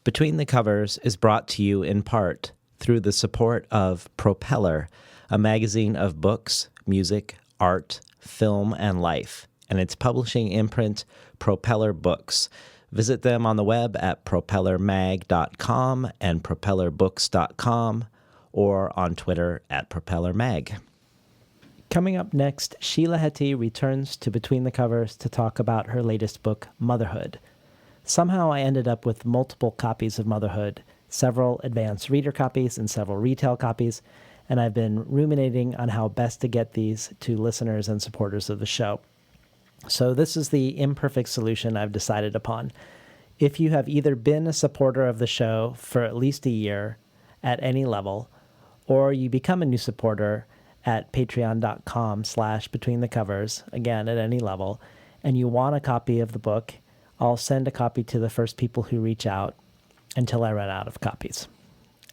Between the Covers is brought to you in part through the support of Propeller, a magazine of books, music, art, film, and life, and its publishing imprint, Propeller Books. Visit them on the web at propellermag.com and propellerbooks.com or on Twitter at propellermag. Coming up next, Sheila Heti returns to Between the Covers to talk about her latest book, Motherhood. Somehow I ended up with multiple copies of Motherhood, several advanced reader copies and several retail copies, and I've been ruminating on how best to get these to listeners and supporters of the show. So this is the imperfect solution I've decided upon. If you have either been a supporter of the show for at least a year at any level, or you become a new supporter at patreon.com/betweenthecovers, again, at any level, and you want a copy of the book, I'll send a copy to the first people who reach out until I run out of copies.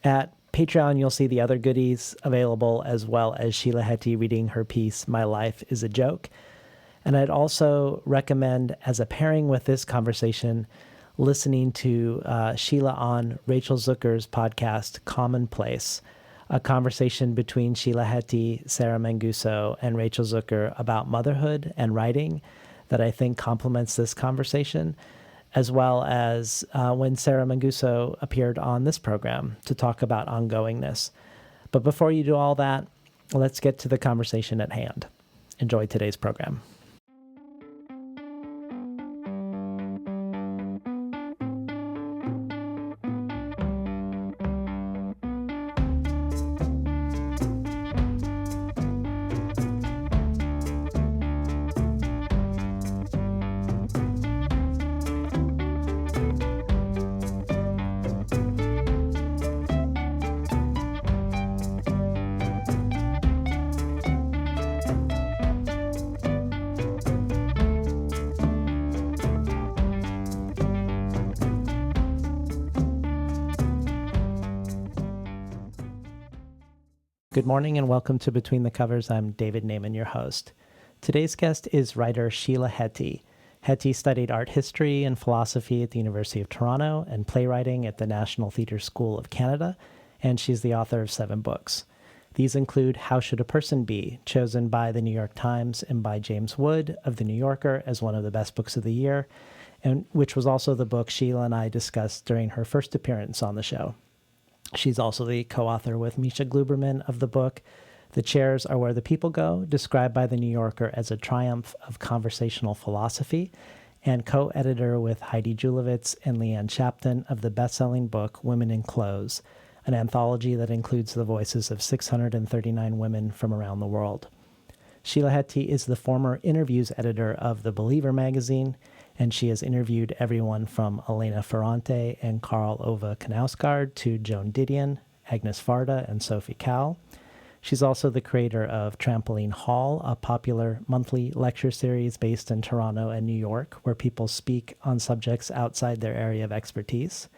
At Patreon, you'll see the other goodies available, as well as Sheila Heti reading her piece, My Life is a Joke. And I'd also recommend, as a pairing with this conversation, listening to Sheila on Rachel Zucker's podcast, Commonplace, a conversation between Sheila Heti, Sarah Manguso, and Rachel Zucker about motherhood and writing that I think complements this conversation, as well as when Sarah Manguso appeared on this program to talk about ongoingness. But before you do all that, let's get to the conversation at hand. Enjoy today's program. Good morning and welcome to Between the Covers. I'm David Naiman, your host. Today's guest is writer Sheila Heti. Heti studied art history and philosophy at the University of Toronto and playwriting at the National Theatre School of Canada, and she's the author of 7 books. These include How Should a Person Be?, chosen by the New York Times and by James Wood of The New Yorker as one of the best books of the year, and which was also the book Sheila and I discussed during her first appearance on the show. She's also the co-author with Misha Gluberman of the book The Chairs Are Where the People Go, described by The New Yorker as a triumph of conversational philosophy, and co-editor with Heidi Julavitz and Leanne Shapton of the best-selling book Women in Clothes, an anthology that includes the voices of 639 women from around the world. Sheila Heti is the former interviews editor of The Believer magazine, and she has interviewed everyone from Elena Ferrante and Karl Ove Knausgaard to Joan Didion, Agnes Varda, and Sophie Calle. She's also the creator of Trampoline Hall, a popular monthly lecture series based in Toronto and New York, where people speak on subjects outside their area of expertise.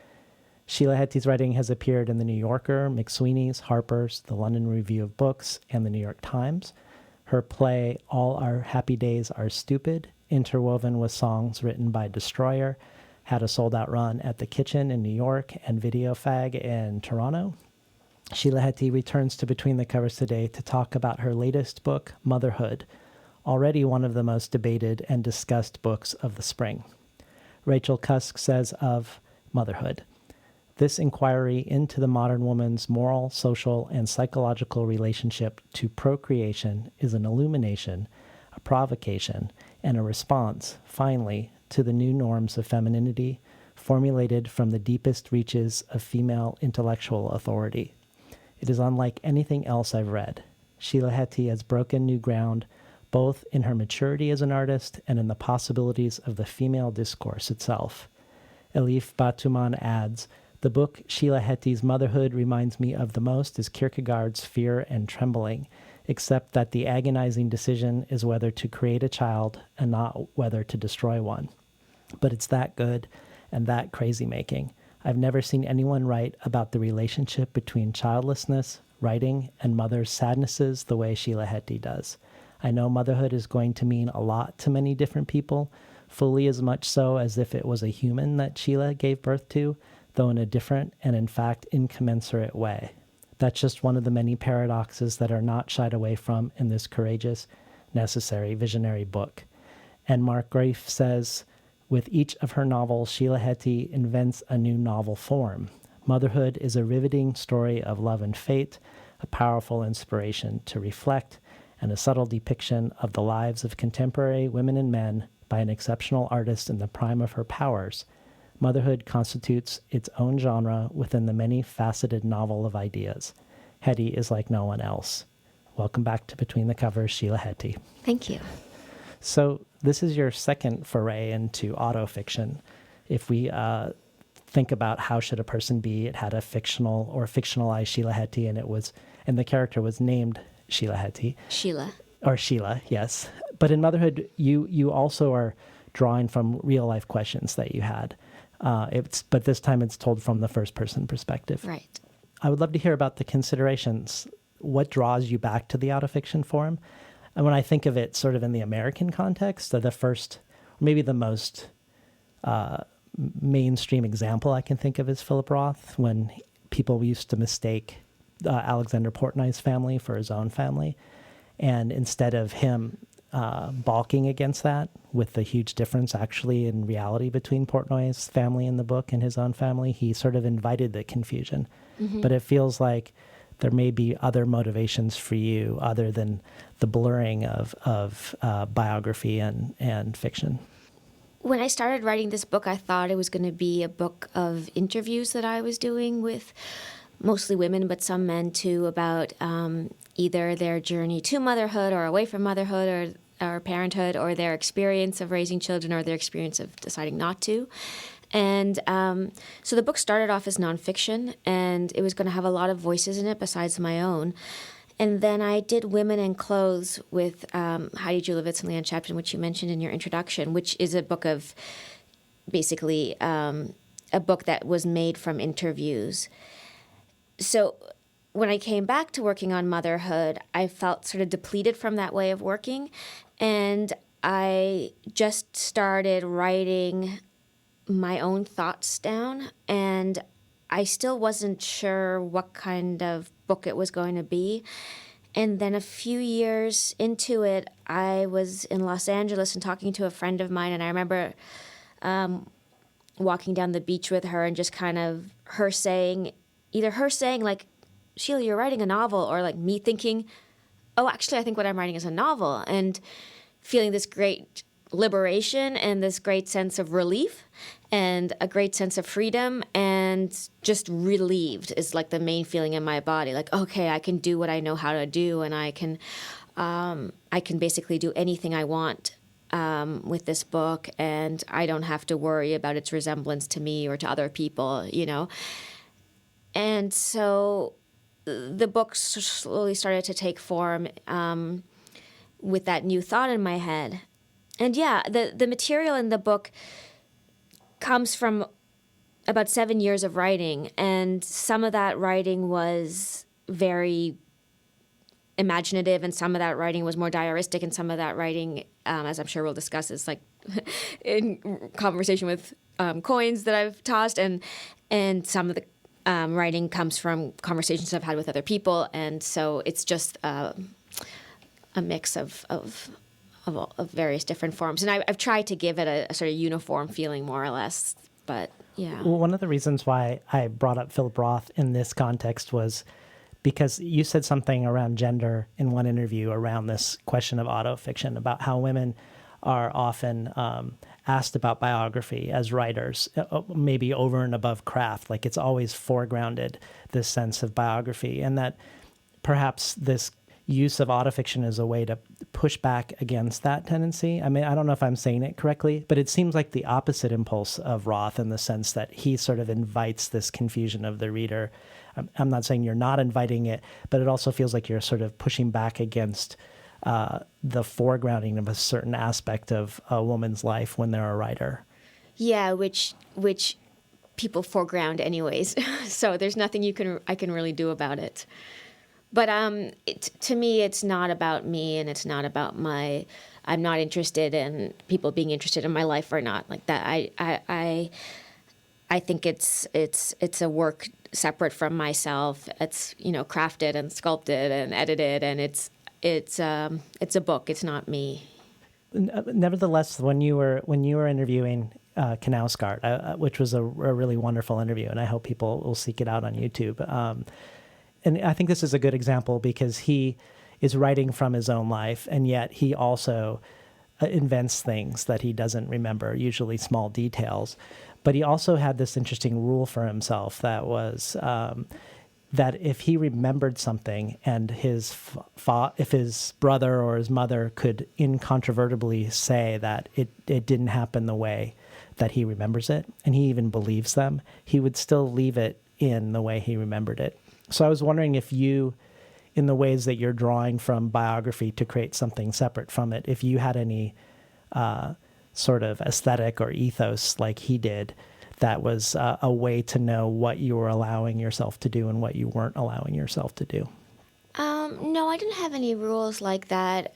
Sheila Heti's writing has appeared in The New Yorker, McSweeney's, Harper's, the London Review of Books, and the New York Times. Her play, All Our Happy Days Are Stupid, interwoven with songs written by Destroyer, had a sold-out run at The Kitchen in New York and Video Fag in Toronto. Sheila Heti returns to Between the Covers today to talk about her latest book, Motherhood, already one of the most debated and discussed books of the spring. Rachel Cusk says of Motherhood, "This inquiry into the modern woman's moral, social, and psychological relationship to procreation is an illumination, a provocation, and a response, finally, to the new norms of femininity formulated from the deepest reaches of female intellectual authority. It is unlike anything else I've read. Sheila Heti has broken new ground, both in her maturity as an artist and in the possibilities of the female discourse itself." Elif Batuman adds, "The book Sheila Heti's Motherhood reminds me of the most is Kierkegaard's Fear and Trembling, except that the agonizing decision is whether to create a child and not whether to destroy one. But it's that good and that crazy-making. I've never seen anyone write about the relationship between childlessness, writing, and mother's sadnesses the way Sheila Heti does. I know motherhood is going to mean a lot to many different people, fully as much so as if it was a human that Sheila gave birth to, though in a different and in fact incommensurate way. That's just one of the many paradoxes that are not shied away from in this courageous, necessary, visionary book. And Mark Grafe says, with each of her novels, Sheila Heti invents a new novel form. Motherhood is a riveting story of love and fate, a powerful inspiration to reflect, and a subtle depiction of the lives of contemporary women and men by an exceptional artist in the prime of her powers. Motherhood constitutes its own genre within the many-faceted novel of ideas. Heti is like no one else. Welcome back to Between the Covers, Sheila Heti. Thank you. So this is your second foray into autofiction. If we think about how should a person be, it had a fictional or fictionalized Sheila Heti, and the character was named Sheila Heti. Sheila. Or Sheila, yes. But in Motherhood, you also are drawing from real life questions that you had. But this time it's told from the first person perspective. Right. I would love to hear about the considerations. What draws you back to the autofiction form? And when I think of it sort of in the American context, the first, maybe the most mainstream example I can think of is Philip Roth, when people used to mistake Alexander Portnoy's family for his own family. And instead of him balking against that, with the huge difference actually in reality between Portnoy's family in the book and his own family, he sort of invited the confusion. Mm-hmm. But it feels like there may be other motivations for you other than the blurring of biography and fiction. When I started writing this book, I thought it was going to be a book of interviews that I was doing with mostly women, but some men too, about either their journey to motherhood or away from motherhood or parenthood, or their experience of raising children or their experience of deciding not to. And so the book started off as nonfiction, and it was going to have a lot of voices in it besides my own. And then I did Women and Clothes with Heidi Julevitz and Leanne Chapman, which you mentioned in your introduction, which is a book of basically a book that was made from interviews. So when I came back to working on motherhood, I felt sort of depleted from that way of working. And I just started writing my own thoughts down. And I still wasn't sure what kind of book it was going to be. And then a few years into it, I was in Los Angeles and talking to a friend of mine. And I remember walking down the beach with her and just kind of either her saying like, Sheila, you're writing a novel, or like me thinking, oh, actually, I think what I'm writing is a novel, and feeling this great liberation and this great sense of relief and a great sense of freedom, and just relieved is like the main feeling in my body. Like, okay, I can do what I know how to do, and I can basically do anything I want with this book, and I don't have to worry about its resemblance to me or to other people, you know. And so the book slowly started to take form with that new thought in my head. And yeah, the material in the book comes from about 7 years of writing, and some of that writing was very imaginative, and some of that writing was more diaristic, and some of that writing, as I'm sure we'll discuss, is like in conversation with coins that I've tossed, and some of the writing comes from conversations I've had with other people, and so it's just a mix of various different forms. And I've tried to give it a sort of uniform feeling, more or less, but yeah. Well, one of the reasons why I brought up Philip Roth in this context was because you said something around gender in one interview around this question of autofiction, about how women are often asked about biography as writers, maybe over and above craft. Like it's always foregrounded, this sense of biography, and that perhaps this use of autofiction is a way to push back against that tendency. I mean, I don't know if I'm saying it correctly, but it seems like the opposite impulse of Roth, in the sense that he sort of invites this confusion of the reader. I'm not saying you're not inviting it, but it also feels like you're sort of pushing back against the foregrounding of a certain aspect of a woman's life when they're a writer. Yeah, which people foreground anyways. So there's nothing I can really do about it. But to me, it's not about me, and it's not about I'm not interested in people being interested in my life or not, like that. I think it's a work separate from myself. It's, crafted and sculpted and edited, and it's a book. It's not me. Nevertheless, when you were interviewing Knausgaard, which was a really wonderful interview, and I hope people will seek it out on YouTube. And I think this is a good example because he is writing from his own life, and yet he also invents things that he doesn't remember, usually small details. But he also had this interesting rule for himself that was that if he remembered something and if his brother or his mother could incontrovertibly say that it didn't happen the way that he remembers it, and he even believes them, he would still leave it in the way he remembered it. So I was wondering if you, in the ways that you're drawing from biography to create something separate from it, if you had any sort of aesthetic or ethos like he did, that was a way to know what you were allowing yourself to do and what you weren't allowing yourself to do. No, I didn't have any rules like that.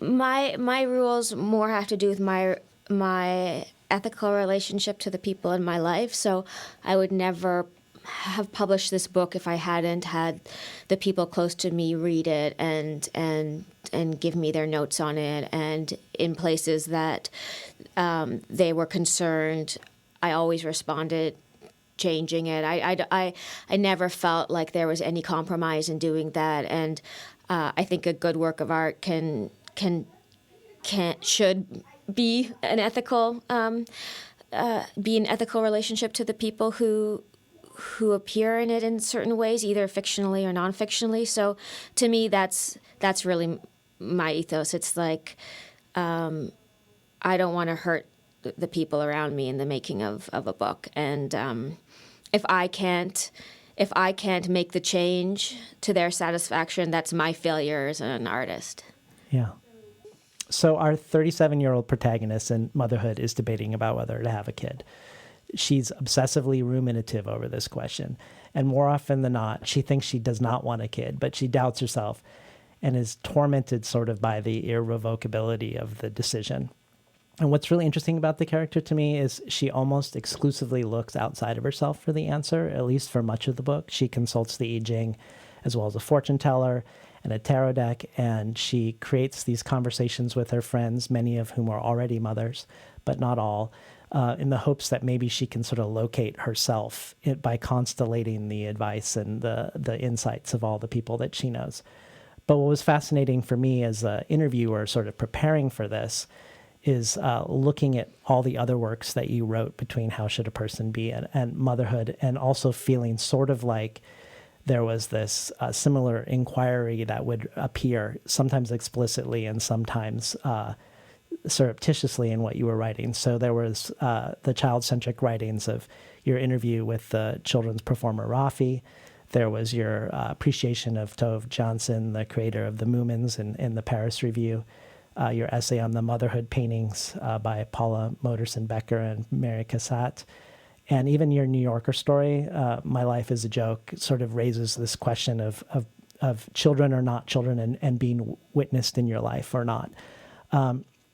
My rules more have to do with my ethical relationship to the people in my life. So I would never have published this book if I hadn't had the people close to me read it and give me their notes on it. And in places that they were concerned, I always responded changing it. I never felt like there was any compromise in doing that. And I think a good work of art should be an ethical relationship to the people who appear in it in certain ways, either fictionally or non-fictionally. So to me, that's really my ethos. It's like I don't want to hurt the people around me in the making of a book. And if I can't make the change to their satisfaction, that's my failure as an artist. Yeah. So our 37-year-old protagonist in Motherhood is debating about whether to have a kid. She's obsessively ruminative over this question. And more often than not, she thinks she does not want a kid, but she doubts herself and is tormented sort of by the irrevocability of the decision. And what's really interesting about the character to me is she almost exclusively looks outside of herself for the answer, at least for much of the book. She consults the I Ching as well as a fortune teller and a tarot deck, and she creates these conversations with her friends, many of whom are already mothers, but not all, in the hopes that maybe she can sort of locate herself by constellating the advice and the insights of all the people that she knows. But what was fascinating for me as an interviewer sort of preparing for this is looking at all the other works that you wrote between How Should a Person Be and Motherhood, and also feeling sort of like there was this similar inquiry that would appear sometimes explicitly and sometimes surreptitiously in what you were writing. So there was the child-centric writings of your interview with the children's performer Rafi. There was your appreciation of Tove Johnson, the creator of the Moomins in the Paris Review. Your essay on the motherhood paintings by Paula Modersohn-Becker and Mary Cassatt. And even your New Yorker story, My Life is a Joke, sort of raises this question of children or not children and being witnessed in your life or not.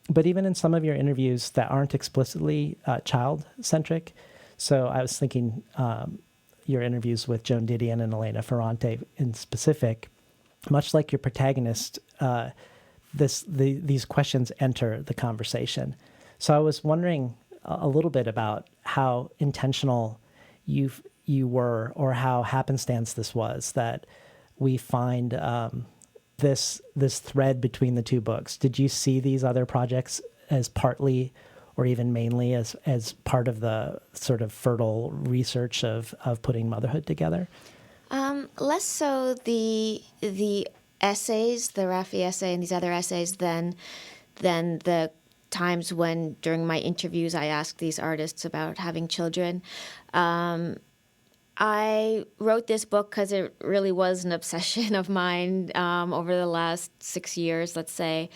But even in some of your interviews that aren't explicitly child-centric, so I was thinking your interviews with Joan Didion and Elena Ferrante in specific, much like your protagonist, these questions enter the conversation. So I was wondering a little bit about how intentional you were, or how happenstance this was, that we find this thread between the two books. Did you see these other projects as partly or even mainly as part of the sort of fertile research of putting Motherhood together? Less so the essays, the Rafi essay and these other essays, than the times when during my interviews I asked these artists about having children. I wrote this book because it really was an obsession of mine over the last 6 years, let's say.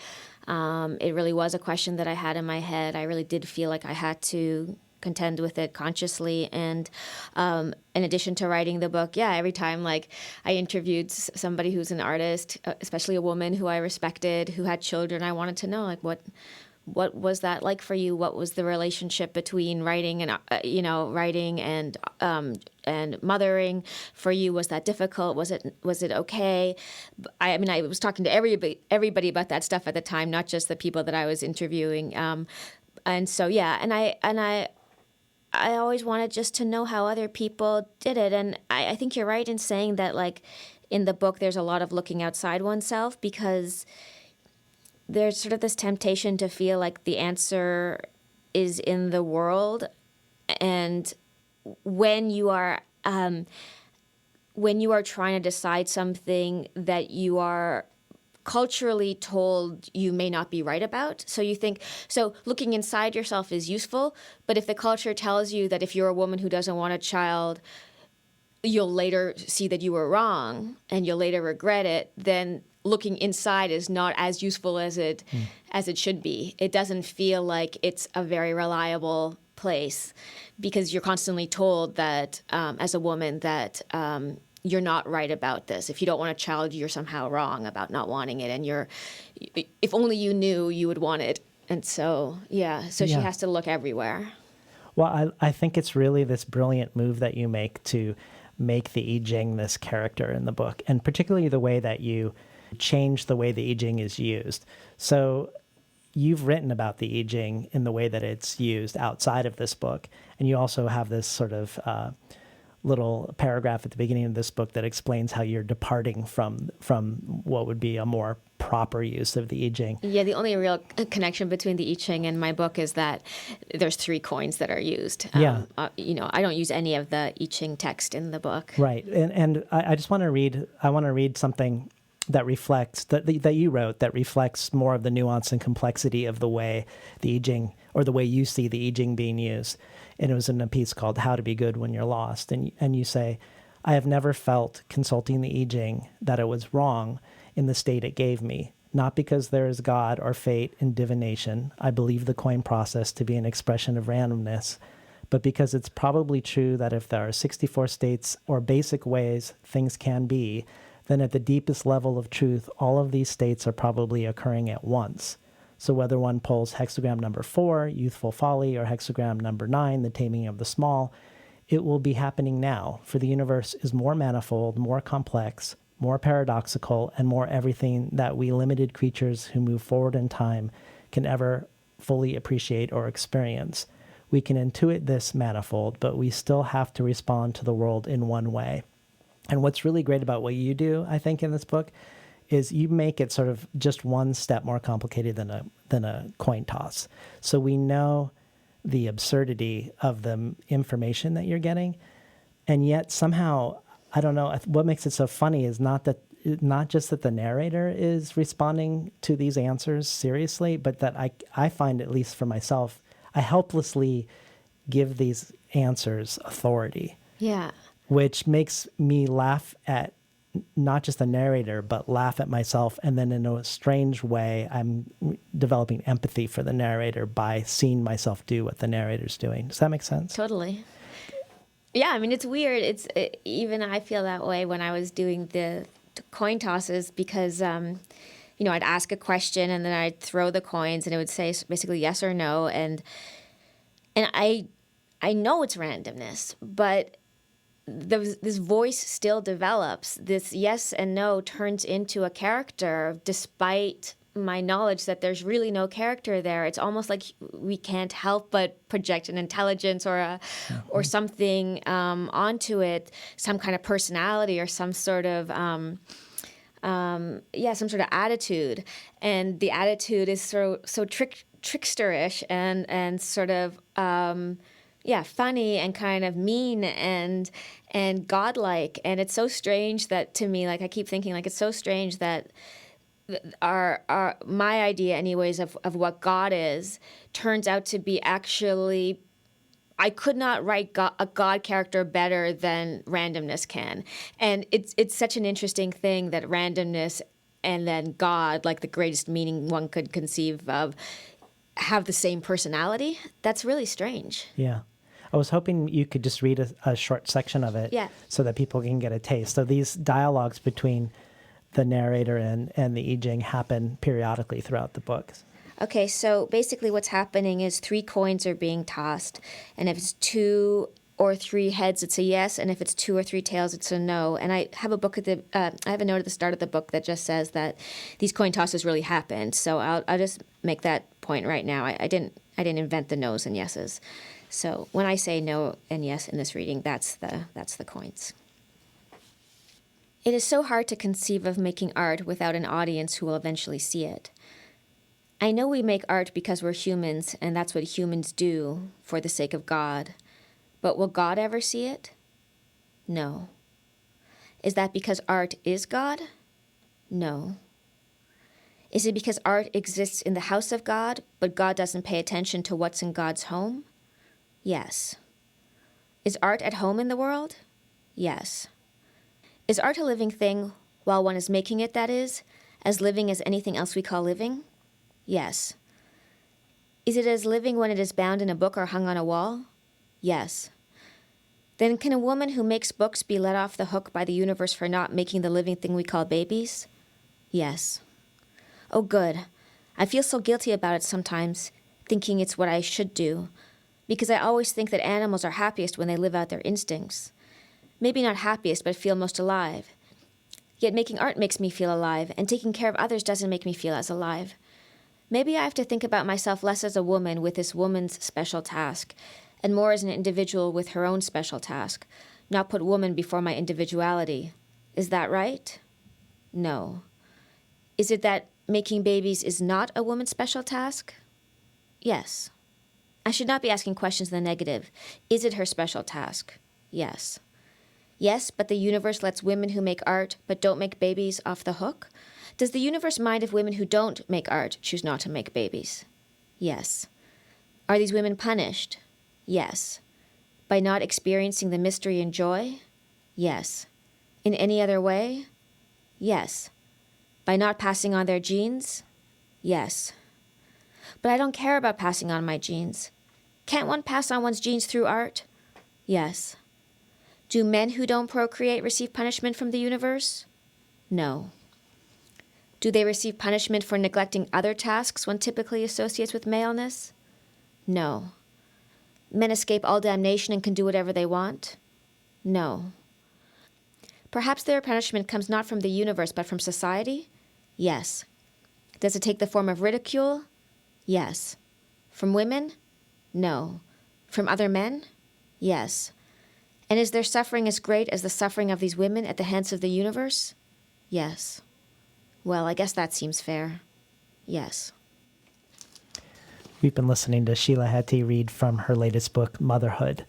It really was a question that I had in my head. I really did feel like I had to contend with it consciously. And in addition to writing the book, every time like I interviewed somebody who's an artist, especially a woman who I respected, who had children, I wanted to know like what what was that like for you? What was the relationship between writing and writing and mothering for you? Was that difficult? Was it okay? I mean, I was talking to everybody about that stuff at the time, not just the people that I was interviewing. And so yeah, and I always wanted just to know how other people did it. And I think you're right in saying that, like, in the book, there's a lot of looking outside oneself, because there's sort of this temptation to feel like the answer is in the world. And when you are trying to decide something that you are culturally told you may not be right about. So you think, so looking inside yourself is useful, but if the culture tells you that if you're a woman who doesn't want a child, you'll later see that you were wrong and you'll later regret it, then looking inside is not as useful as it should be. It doesn't feel like it's a very reliable place, because you're constantly told that as a woman that you're not right about this. If you don't want a child, you're somehow wrong about not wanting it. And if only you knew, you would want it. And so, yeah, so she has to look everywhere. Well, I think it's really this brilliant move that you make to make the I Ching this character in the book, and particularly the way that you change the way the I Ching is used. So you've written about the I Ching in the way that it's used outside of this book, and you also have this sort of little paragraph at the beginning of this book that explains how you're departing from what would be a more proper use of the I Ching. Yeah, the only real connection between the I Ching and my book is that there's 3 coins that are used. I don't use any of the I Ching text in the book. Right, and I just want to read. I want to read something that reflects that you wrote, that reflects more of the nuance and complexity of the way the I Ching, or the way you see the I Ching being used. And it was in a piece called "How to Be Good When You're Lost," and you say, "I have never felt consulting the I Ching that it was wrong in the state it gave me, not because there is God or fate in divination. I believe the coin process to be an expression of randomness, but because it's probably true that if there are 64 states or basic ways things can be, then at the deepest level of truth, all of these states are probably occurring at once. So whether one pulls hexagram number 4, youthful folly, or hexagram number 9, the taming of the small, it will be happening now, for the universe is more manifold, more complex, more paradoxical, and more everything that we limited creatures who move forward in time can ever fully appreciate or experience. We can intuit this manifold, but we still have to respond to the world in one way." And what's really great about what you do, I think, in this book, is you make it sort of just one step more complicated than a coin toss. So we know the absurdity of the information that you're getting, and yet somehow, I don't know, what makes it so funny is not just that the narrator is responding to these answers seriously, but that I find, at least for myself, I helplessly give these answers authority. Yeah. Which makes me laugh at not just the narrator, but laugh at myself. And then in a strange way, I'm developing empathy for the narrator by seeing myself do what the narrator's doing. Does that make sense? Totally. Yeah, I mean, it's weird. Even I feel that way when I was doing the coin tosses, because, I'd ask a question and then I'd throw the coins and it would say basically yes or no. And I know it's randomness, but this voice still develops. This yes and no turns into a character, despite my knowledge that there's really no character there. It's almost like we can't help but project an intelligence or something onto it, some kind of personality or some sort of some sort of attitude. And the attitude is so tricksterish and sort of funny and kind of mean and godlike. And it's so strange that, to me, like, I keep thinking, like, it's so strange that my idea anyways of what God is turns out to be actually, I could not write a God character better than randomness can. And it's such an interesting thing that randomness and then God, like the greatest meaning one could conceive of, have the same personality. That's really strange. Yeah. I was hoping you could just read a short section of it so that people can get a taste. So these dialogues between the narrator and the I Ching happen periodically throughout the book. Okay, so basically what's happening is 3 coins are being tossed, and if it's 2 or 3 heads, it's a yes, and if it's 2 or 3 tails, it's a no. And I have I have a note at the start of the book that just says that these coin tosses really happened. So I'll just make that point right now. I didn't invent the no's and yeses. So when I say no and yes in this reading, that's the coins. It is so hard to conceive of making art without an audience who will eventually see it. I know we make art because we're humans, and that's what humans do for the sake of God. But will God ever see it? No. Is that because art is God? No. Is it because art exists in the house of God, but God doesn't pay attention to what's in God's home? Yes. Is art at home in the world? Yes. Is art a living thing while one is making it, that is, as living as anything else we call living? Yes. Is it as living when it is bound in a book or hung on a wall? Yes. Then can a woman who makes books be let off the hook by the universe for not making the living thing we call babies? Yes. Oh, good. I feel so guilty about it sometimes, thinking it's what I should do, because I always think that animals are happiest when they live out their instincts. Maybe not happiest, but feel most alive. Yet making art makes me feel alive, and taking care of others doesn't make me feel as alive. Maybe I have to think about myself less as a woman with this woman's special task, and more as an individual with her own special task, not put woman before my individuality. Is that right? No. Is it that making babies is not a woman's special task? Yes. I should not be asking questions in the negative. Is it her special task? Yes. Yes, but the universe lets women who make art but don't make babies off the hook? Does the universe mind if women who don't make art choose not to make babies? Yes. Are these women punished? Yes. By not experiencing the mystery and joy? Yes. In any other way? Yes. By not passing on their genes? Yes. But I don't care about passing on my genes. Can't one pass on one's genes through art? Yes. Do men who don't procreate receive punishment from the universe? No. Do they receive punishment for neglecting other tasks one typically associates with maleness? No. Men escape all damnation and can do whatever they want? No. Perhaps their punishment comes not from the universe but from society? Yes. Does it take the form of ridicule? Yes. From women? No. From other men? Yes. And is their suffering as great as the suffering of these women at the hands of the universe? Yes. Well, I guess that seems fair. Yes. We've been listening to Sheila Heti read from her latest book, Motherhood.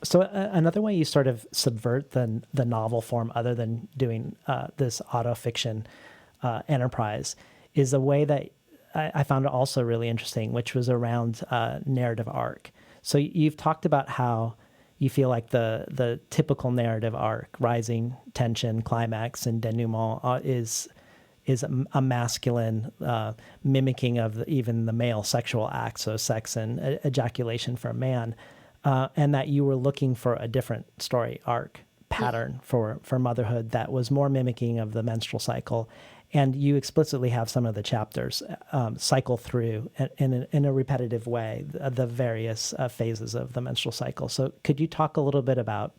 So another way you sort of subvert the novel form, other than doing this autofiction enterprise, is a way that I found it also really interesting, which was around narrative arc. So you've talked about how you feel like the typical narrative arc, rising, tension, climax, and denouement is a masculine mimicking of even the male sexual act, so sex and ejaculation for a man, and that you were looking for a different story arc pattern for motherhood that was more mimicking of the menstrual cycle. And you explicitly have some of the chapters cycle through in a repetitive way the various phases of the menstrual cycle. So could you talk a little bit about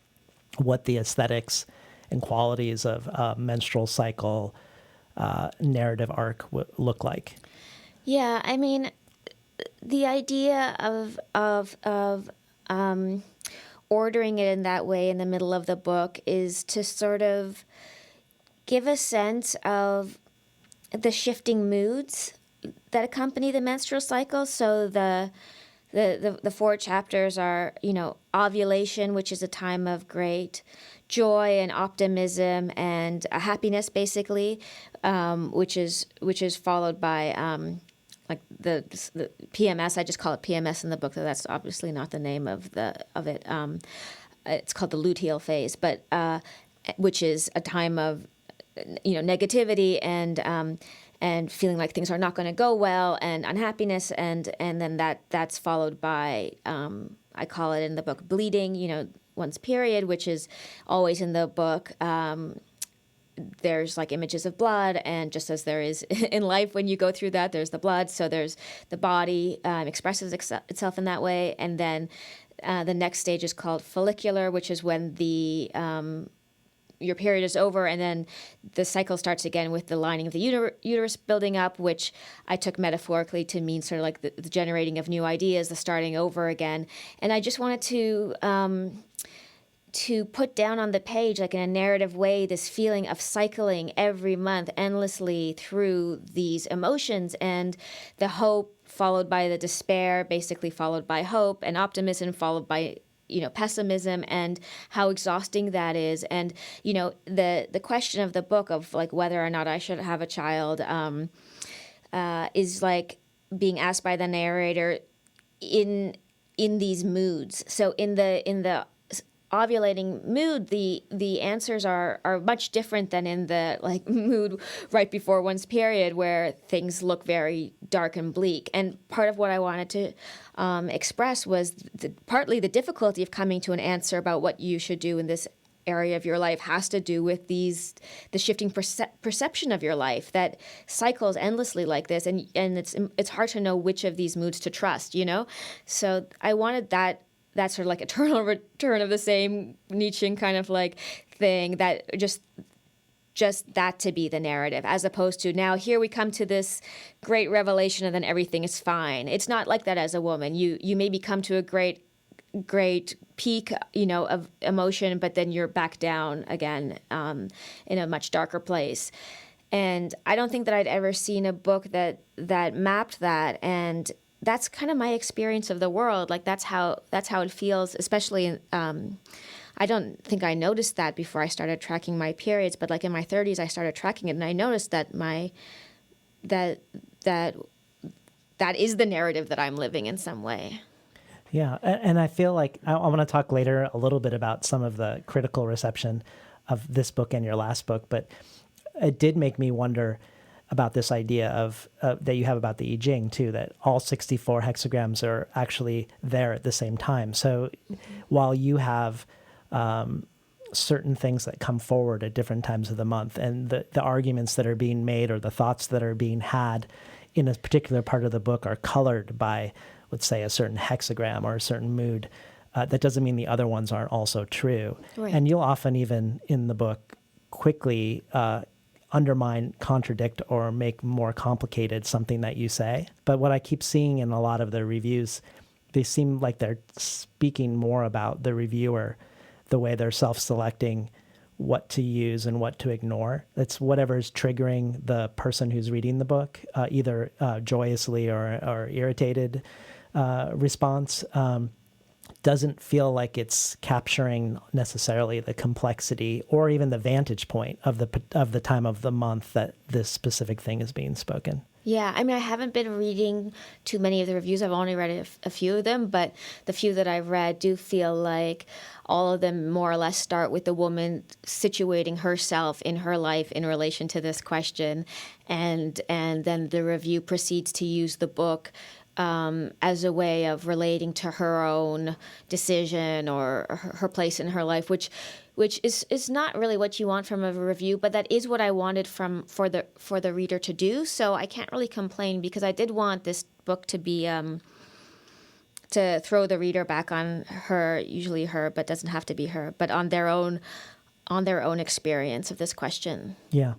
what the aesthetics and qualities of menstrual cycle narrative arc look like? Yeah, I mean, the idea of ordering it in that way in the middle of the book is to sort of give a sense of the shifting moods that accompany the menstrual cycle. So the 4 chapters are, ovulation, which is a time of great joy and optimism and happiness, basically, which is followed by like the PMS. I just call it PMS in the book, though that's obviously not the name of it. It's called the luteal phase, but which is a time of negativity and feeling like things are not going to go well and unhappiness, and then that's followed by I call it in the book bleeding, one's period, which is always in the book there's like images of blood, and just as there is in life when you go through that, there's the blood. So there's the body expresses itself in that way, and then the next stage is called follicular, which is when the your period is over, and then the cycle starts again with the lining of the uterus building up, which I took metaphorically to mean sort of like the generating of new ideas, the starting over again. And I just wanted to put down on the page, like in a narrative way, this feeling of cycling every month endlessly through these emotions, and the hope followed by the despair, basically followed by hope, and optimism followed by pessimism, and how exhausting that is. And the question of the book of like whether or not I should have a child is like being asked by the narrator in these moods. So in the ovulating mood, the answers are much different than in the like mood right before one's period, where things look very dark and bleak. And part of what I wanted to express was partly the difficulty of coming to an answer about what you should do in this area of your life has to do with the shifting perception of your life that cycles endlessly like this, and it's hard to know which of these moods to trust. So I wanted that sort of like eternal return of the same Nietzschean kind of like thing, that just that to be the narrative, as opposed to now here we come to this great revelation and then everything is fine. It's not like that as a woman. You maybe come to a great peak, of emotion, but then you're back down again in a much darker place. And I don't think that I'd ever seen a book that mapped that, and that's kind of my experience of the world. Like that's how it feels, especially I don't think I noticed that before I started tracking my periods, but like in my 30s I started tracking it, and I noticed that that is the narrative that I'm living in some way. Yeah, and I feel like I want to talk later a little bit about some of the critical reception of this book and your last book, but it did make me wonder about this idea of that you have about the I Ching too, that all 64 hexagrams are actually there at the same time. So while you have certain things that come forward at different times of the month, and the arguments that are being made or the thoughts that are being had in a particular part of the book are colored by, let's say, a certain hexagram or a certain mood, that doesn't mean the other ones aren't also true. Right. And you'll often even in the book quickly undermine, contradict, or make more complicated something that you say. But what I keep seeing in a lot of the reviews, they seem like they're speaking more about the reviewer, the way they're self-selecting what to use and what to ignore. It's whatever's triggering the person who's reading the book, either joyously or irritated response. Doesn't feel like it's capturing necessarily the complexity or even the vantage point of the time of the month that this specific thing is being spoken. Yeah, I mean, I haven't been reading too many of the reviews. I've only read a few of them, but the few that I've read do feel like all of them more or less start with the woman situating herself in her life in relation to this question, and then the review proceeds to use the book as a way of relating to her own decision or her place in her life, which is not really what you want from a review, but that is what I wanted for the reader to do. So I can't really complain, because I did want this book to be to throw the reader back on her, usually her, but doesn't have to be her, but on their own experience of this question. Yeah.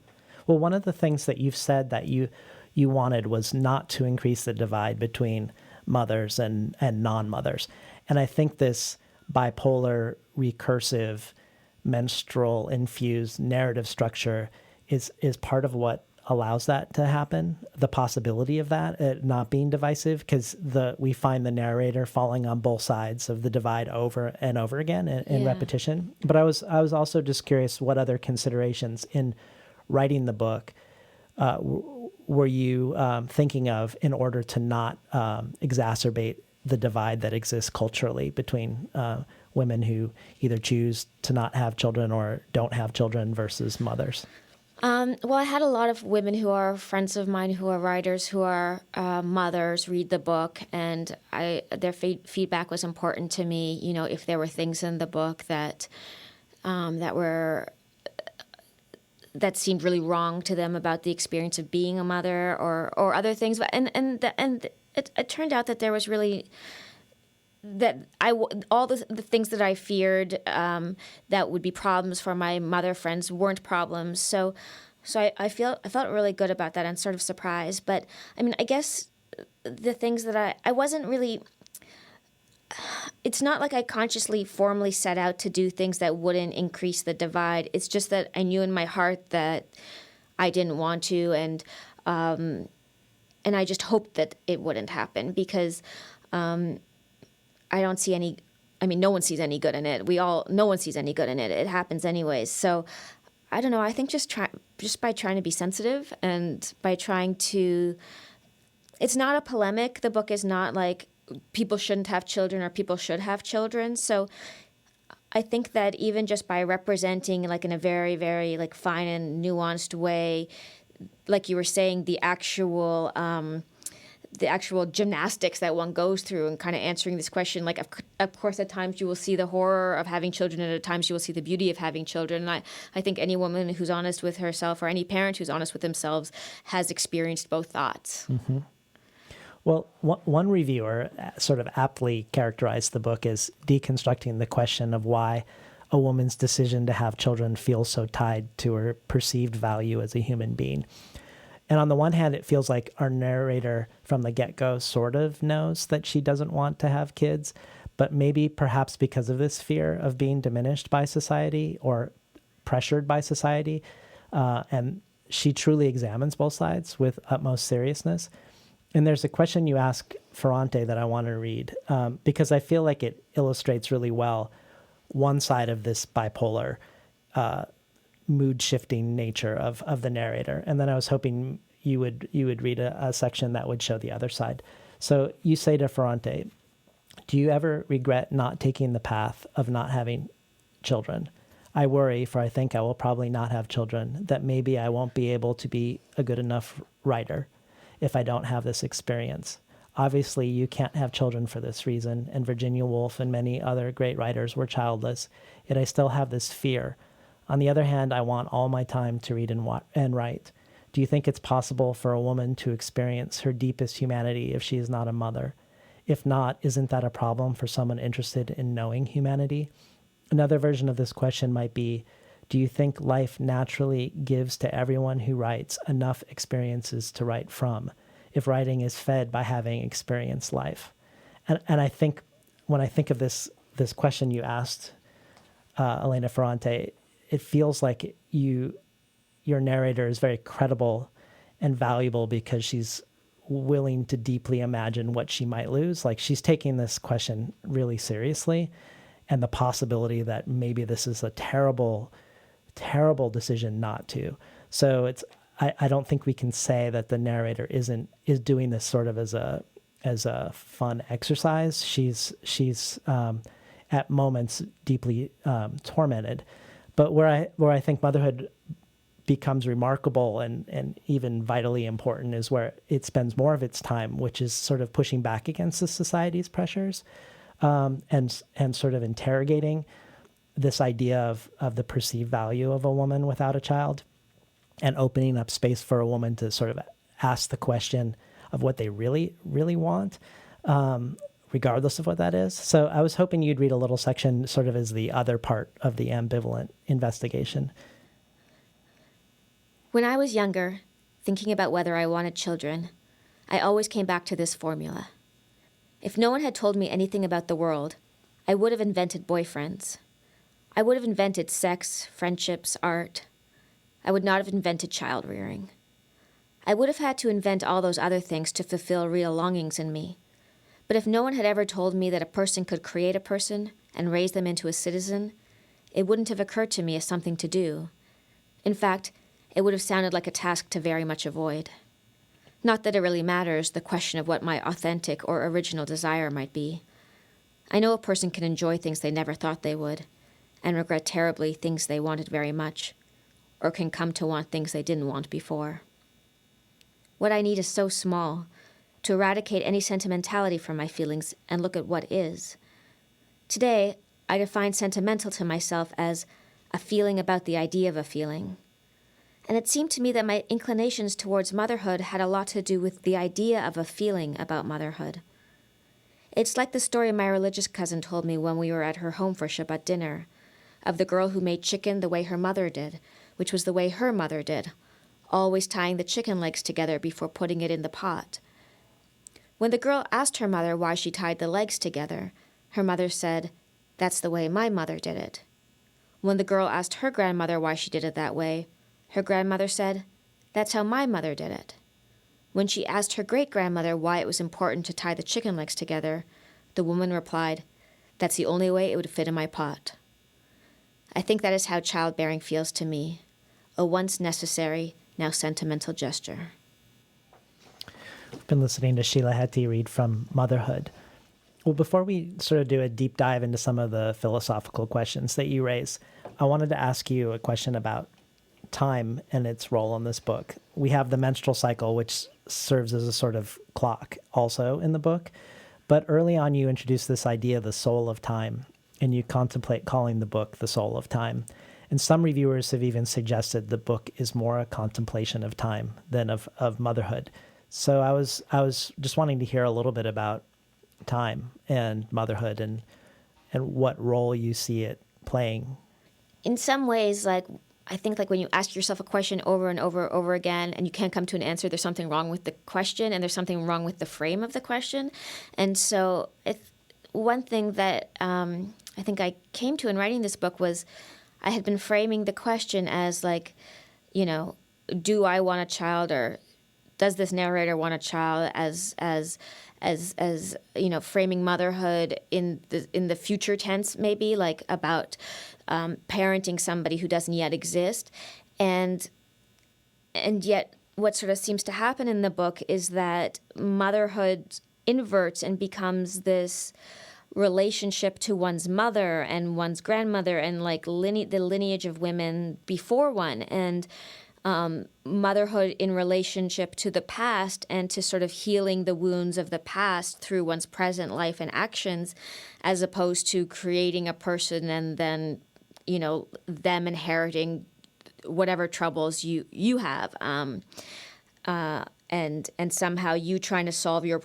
Well, one of the things that you've said that you wanted was not to increase the divide between mothers and non-mothers. And I think this bipolar, recursive, menstrual-infused narrative structure is part of what allows that to happen, the possibility of that, it not being divisive, because we find the narrator falling on both sides of the divide over and over again in repetition. But I was also just curious what other considerations in writing the book were you thinking of in order to not exacerbate the divide that exists culturally between women who either choose to not have children or don't have children versus mothers? Well, I had a lot of women who are friends of mine who are writers, who are mothers, read the book, and their feedback was important to me. You know, if there were things in the book that were that seemed really wrong to them about the experience of being a mother or other things. But it turned out that there was really all the things that I feared that would be problems for my mother friends weren't problems. So I felt really good about that and sort of surprised. But I mean, I guess the things that I wasn't really. It's not like I consciously formally set out to do things that wouldn't increase the divide. It's just that I knew in my heart that I didn't want to, and I just hoped that it wouldn't happen because I don't see any. I mean, no one sees any good in it. No one sees any good in it. It happens anyways. So I don't know. I think just by trying to be sensitive and by trying to. It's not a polemic. The book is not like people shouldn't have children or people should have children. So I think that even just by representing like in a very, very like fine and nuanced way, like you were saying, the actual gymnastics that one goes through and kind of answering this question, like of course at times you will see the horror of having children and at times you will see the beauty of having children. And I think any woman who's honest with herself or any parent who's honest with themselves has experienced both thoughts. Mm-hmm. Well, one reviewer sort of aptly characterized the book as deconstructing the question of why a woman's decision to have children feels so tied to her perceived value as a human being. And on the one hand, it feels like our narrator from the get-go sort of knows that she doesn't want to have kids, but maybe perhaps because of this fear of being diminished by society or pressured by society, and she truly examines both sides with utmost seriousness. And there's a question you ask Ferrante that I want to read because I feel like it illustrates really well one side of this bipolar mood-shifting nature of the narrator. And then I was hoping you would read a section that would show the other side. So you say to Ferrante, "Do you ever regret not taking the path of not having children? I worry, for I think I will probably not have children, that maybe I won't be able to be a good enough writer if I don't have this experience. Obviously, you can't have children for this reason, and Virginia Woolf and many other great writers were childless, yet I still have this fear. On the other hand, I want all my time to read and write. Do you think it's possible for a woman to experience her deepest humanity if she is not a mother? If not, isn't that a problem for someone interested in knowing humanity?" Another version of this question might be, do you think life naturally gives to everyone who writes enough experiences to write from, if writing is fed by having experienced life? And I think when I think of this question you asked, Elena Ferrante, it feels like your narrator is very credible and valuable because she's willing to deeply imagine what she might lose. Like she's taking this question really seriously and the possibility that maybe this is a terrible decision not to. So I don't think we can say that the narrator is doing this sort of as a fun exercise. She's at moments deeply tormented. But where I think motherhood becomes remarkable and even vitally important is where it spends more of its time, which is sort of pushing back against the society's pressures and sort of interrogating this idea of the perceived value of a woman without a child and opening up space for a woman to sort of ask the question of what they really, really want, regardless of what that is. So I was hoping you'd read a little section sort of as the other part of the ambivalent investigation. When I was younger, thinking about whether I wanted children, I always came back to this formula. If no one had told me anything about the world, I would have invented boyfriends. I would have invented sex, friendships, art. I would not have invented child rearing. I would have had to invent all those other things to fulfill real longings in me. But if no one had ever told me that a person could create a person and raise them into a citizen, it wouldn't have occurred to me as something to do. In fact, it would have sounded like a task to very much avoid. Not that it really matters, the question of what my authentic or original desire might be. I know a person can enjoy things they never thought they would, and regret terribly things they wanted very much, or can come to want things they didn't want before. What I need is so small, to eradicate any sentimentality from my feelings and look at what is. Today, I define sentimental to myself as a feeling about the idea of a feeling. And it seemed to me that my inclinations towards motherhood had a lot to do with the idea of a feeling about motherhood. It's like the story my religious cousin told me when we were at her home for Shabbat dinner, of the girl who made chicken the way her mother did, which was the way her mother did, always tying the chicken legs together before putting it in the pot. When the girl asked her mother why she tied the legs together, her mother said, "That's the way my mother did it." When the girl asked her grandmother why she did it that way, her grandmother said, "That's how my mother did it." When she asked her great-grandmother why it was important to tie the chicken legs together, the woman replied, "That's the only way it would fit in my pot." I think that is how childbearing feels to me, a once necessary, now sentimental gesture. We've been listening to Sheila Heti read from Motherhood. Well, before we sort of do a deep dive into some of the philosophical questions that you raise, I wanted to ask you a question about time and its role in this book. We have the menstrual cycle, which serves as a sort of clock also in the book. But early on, you introduce this idea of the soul of time, and you contemplate calling the book The Soul of Time. And some reviewers have even suggested the book is more a contemplation of time than of motherhood. So I was just wanting to hear a little bit about time and motherhood and what role you see it playing. In some ways, like, I think like when you ask yourself a question over and over again and you can't come to an answer, there's something wrong with the question and there's something wrong with the frame of the question. And so one thing that I think I came to in writing this book was I had been framing the question as like, you know, do I want a child, or does this narrator want a child, as you know, framing motherhood in the future tense, maybe like about parenting somebody who doesn't yet exist, and yet what sort of seems to happen in the book is that motherhood inverts and becomes this relationship to one's mother and one's grandmother and like the lineage of women before one, and motherhood in relationship to the past and to sort of healing the wounds of the past through one's present life and actions, as opposed to creating a person and then, you know, them inheriting whatever troubles you have, and somehow you trying to solve your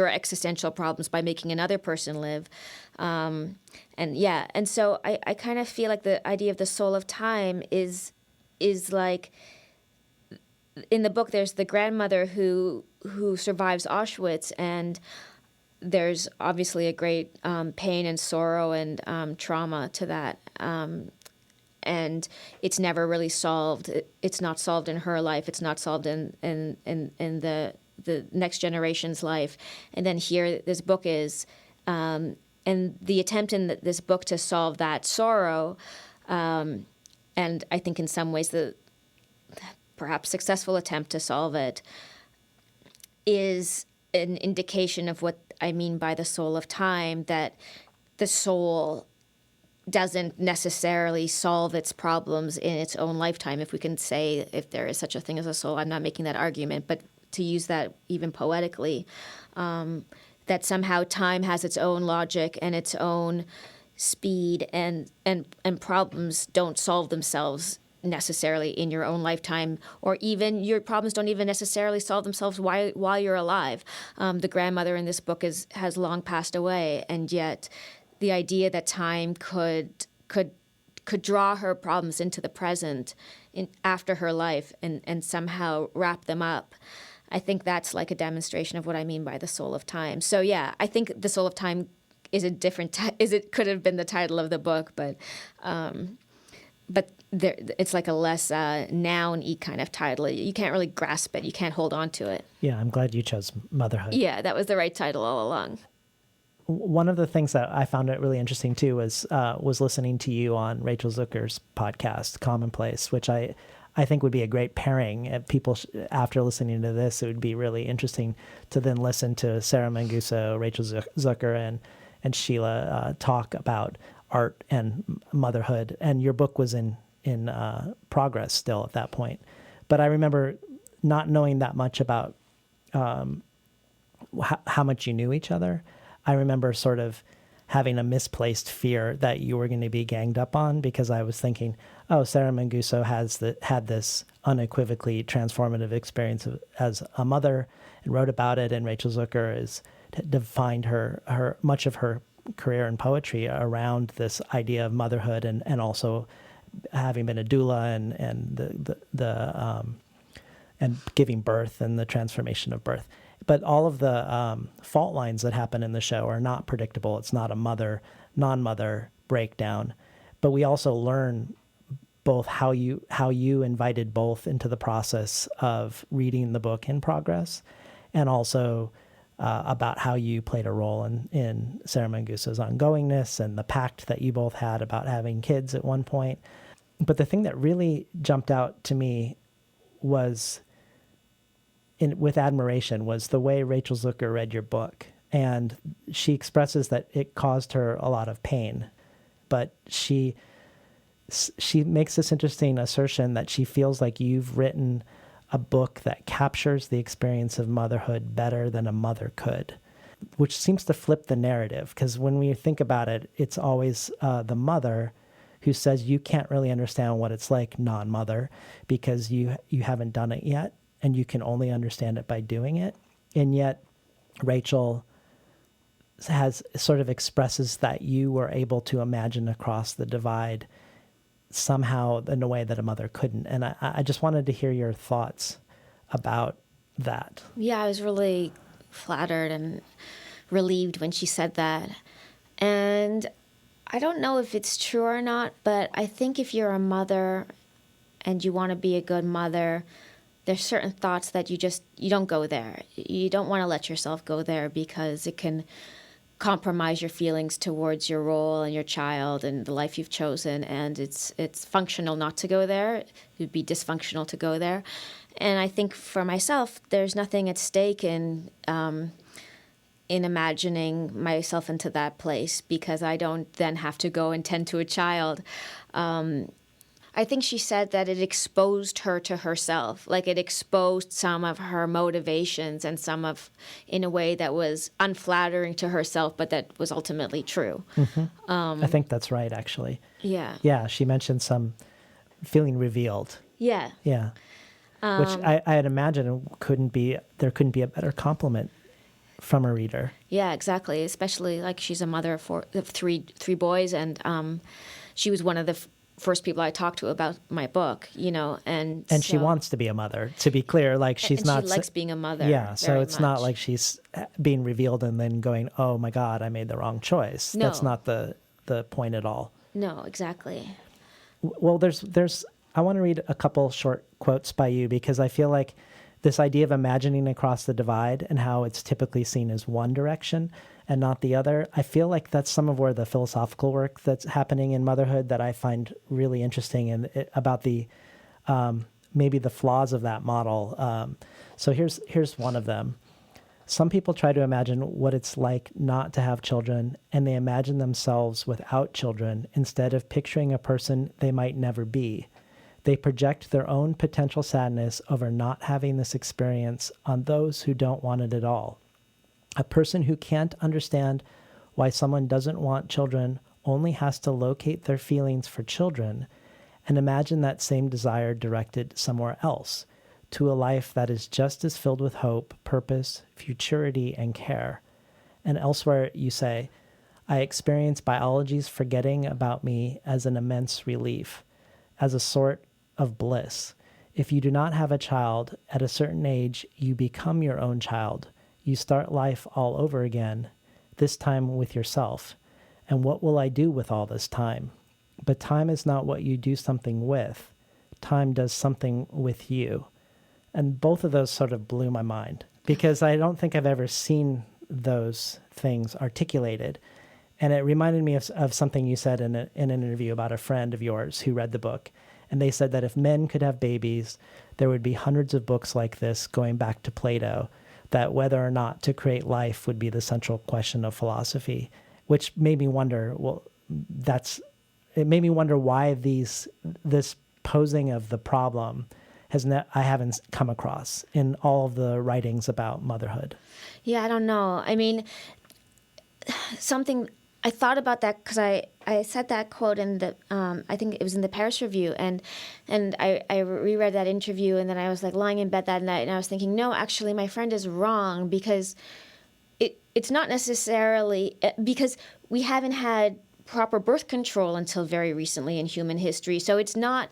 existential problems by making another person live. And so I kind of feel like the idea of the soul of time is like, in the book there's the grandmother who survives Auschwitz, and there's obviously a great pain and sorrow and trauma to that, and it's never really solved. It's not solved in her life. It's not solved in the next generation's life. And then here this book is, and the attempt in this book to solve that sorrow, and I think in some ways the perhaps successful attempt to solve it, is an indication of what I mean by the soul of time, that the soul doesn't necessarily solve its problems in its own lifetime, if we can say, if there is such a thing as a soul. I'm not making that argument, but to use that even poetically, that somehow time has its own logic and its own speed, and problems don't solve themselves necessarily in your own lifetime, or even your problems don't even necessarily solve themselves while you're alive. The grandmother in this book has long passed away, and yet the idea that time could draw her problems into the present after her life and somehow wrap them up. I think that's like a demonstration of what I mean by the soul of time. So yeah, I think the soul of time is a different it could have been the title of the book, but it's like a less noun-y kind of title. You can't really grasp it. You can't hold on to it. Yeah, I'm glad you chose Motherhood. Yeah, that was the right title all along. One of the things that I found it really interesting too was listening to you on Rachel Zucker's podcast, Commonplace, which I think would be a great pairing. People, after listening to this, it would be really interesting to then listen to Sarah Manguso, Rachel Zucker, and Sheila talk about art and motherhood. And your book was in progress still at that point. But I remember not knowing that much about how much you knew each other. I remember sort of having a misplaced fear that you were going to be ganged up on, because I was thinking, oh, Sarah Manguso had this unequivocally transformative experience as a mother and wrote about it, and Rachel Zucker has defined her much of her career in poetry around this idea of motherhood and also having been a doula and giving birth and the transformation of birth. But all of the fault lines that happen in the show are not predictable. It's not a non-mother breakdown. But we also learn both how you invited both into the process of reading the book in progress, and also about how you played a role in Sarah Manguso's ongoingness and the pact that you both had about having kids at one point. But the thing that really jumped out to me was, with admiration, was the way Rachel Zucker read your book. And she expresses that it caused her a lot of pain. But she makes this interesting assertion that she feels like you've written a book that captures the experience of motherhood better than a mother could, which seems to flip the narrative. Because when we think about it, it's always the mother who says you can't really understand what it's like non-mother because you haven't done it yet, and you can only understand it by doing it. And yet Rachel sort of expresses that you were able to imagine across the divide somehow in a way that a mother couldn't. And I just wanted to hear your thoughts about that. Yeah, I was really flattered and relieved when she said that. And I don't know if it's true or not, but I think if you're a mother and you want to be a good mother, there's certain thoughts that you don't go there. You don't want to let yourself go there because it can compromise your feelings towards your role and your child and the life you've chosen. And it's functional not to go there. It would be dysfunctional to go there. And I think for myself, there's nothing at stake in imagining myself into that place, because I don't then have to go and tend to a child. I think she said that it exposed her to herself, like it exposed some of her motivations and in a way that was unflattering to herself, but that was ultimately true. Mm-hmm. I think that's right, actually. Yeah. Yeah, she mentioned some feeling revealed. Yeah. Yeah. Which I'd imagine there couldn't be a better compliment from a reader. Yeah, exactly. Especially like she's a mother of three boys, and she was one of the first people I talked to about my book, and she wants to be a mother, to be clear. Like she likes being a mother. Yeah, so it's much. not like she's being revealed and then going, oh my God, I made the wrong choice. No. That's not the point at all. No, exactly. Well, I want to read a couple short quotes by you, because I feel like this idea of imagining across the divide and how it's typically seen as one direction and not the other, I feel like that's some of where the philosophical work that's happening in motherhood that I find really interesting, and about the maybe the flaws of that model. So here's one of them. Some people try to imagine what it's like not to have children, and they imagine themselves without children instead of picturing a person they might never be. They project their own potential sadness over not having this experience on those who don't want it at all. A person who can't understand why someone doesn't want children only has to locate their feelings for children and imagine that same desire directed somewhere else, to a life that is just as filled with hope, purpose, futurity, and care. And elsewhere you say, I experience biology's forgetting about me as an immense relief, as a sort of bliss. If you do not have a child, at a certain age, you become your own child. You start life all over again, this time with yourself. And what will I do with all this time? But time is not what you do something with. Time does something with you. And both of those sort of blew my mind, because I don't think I've ever seen those things articulated. And it reminded me of something you said in an interview about a friend of yours who read the book. And they said that if men could have babies, there would be hundreds of books like this going back to Plato, that whether or not to create life would be the central question of philosophy, which made me wonder, it made me wonder why this posing of the problem I haven't come across in all of the writings about motherhood. Yeah, I don't know. I mean, something I thought about that because I said that quote in the I think it was in the Paris Review, and I reread that interview, and then I was like lying in bed that night, and I was thinking, no, actually, my friend is wrong, because it's not necessarily because we haven't had proper birth control until very recently in human history. So it's not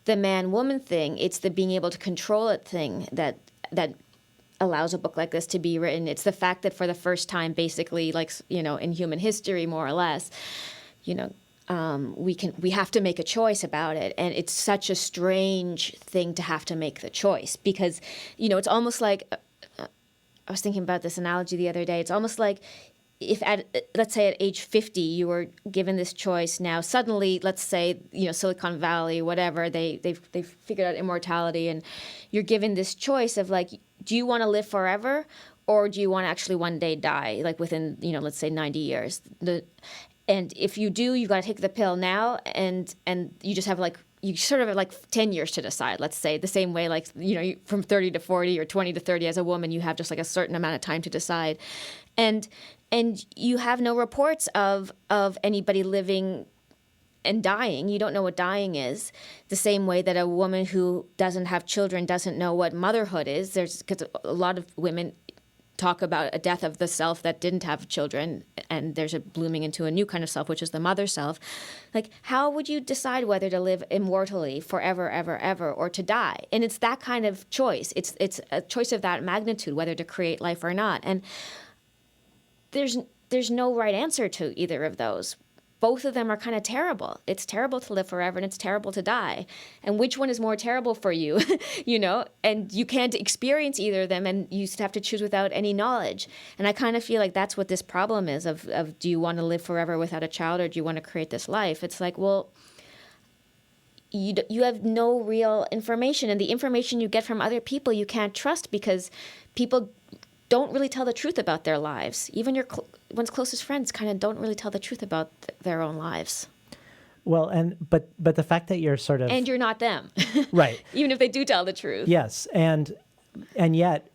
the man-woman thing; it's the being able to control it thing that allows a book like this to be written. It's the fact that for the first time, basically, like, in human history, more or less, we have to make a choice about it. And it's such a strange thing to have to make the choice, because, it's almost like, I was thinking about this analogy the other day. It's almost like if let's say at age 50, you were given this choice. Now suddenly, let's say, Silicon Valley, whatever, they've figured out immortality, and you're given this choice of like, do you want to live forever, or do you want to actually one day die, like within, let's say 90 years? And if you do, you got to take the pill now, and you just have you sort of have like 10 years to decide, let's say, the same way, like, from 30 to 40 or 20 to 30 as a woman, you have just like a certain amount of time to decide. And you have no reports of anybody living and dying. You don't know what dying is, the same way that a woman who doesn't have children doesn't know what motherhood is. Because a lot of women talk about a death of the self that didn't have children, and there's a blooming into a new kind of self, which is the mother self. Like, how would you decide whether to live immortally forever, ever, ever, or to die? And it's that kind of choice. It's a choice of that magnitude, whether to create life or not. And there's no right answer to either of those. Both of them are kind of terrible. It's terrible to live forever, and it's terrible to die. And which one is more terrible for you, And you can't experience either of them, and you have to choose without any knowledge. And I kind of feel like that's what this problem is of do you want to live forever without a child, or do you want to create this life? It's like, well, you have no real information, and the information you get from other people you can't trust, because people don't really tell the truth about their lives. Even one's closest friends kind of don't really tell the truth about their own lives. Well, but the fact that you're sort of... And you're not them. Right. Even if they do tell the truth. Yes. And yet,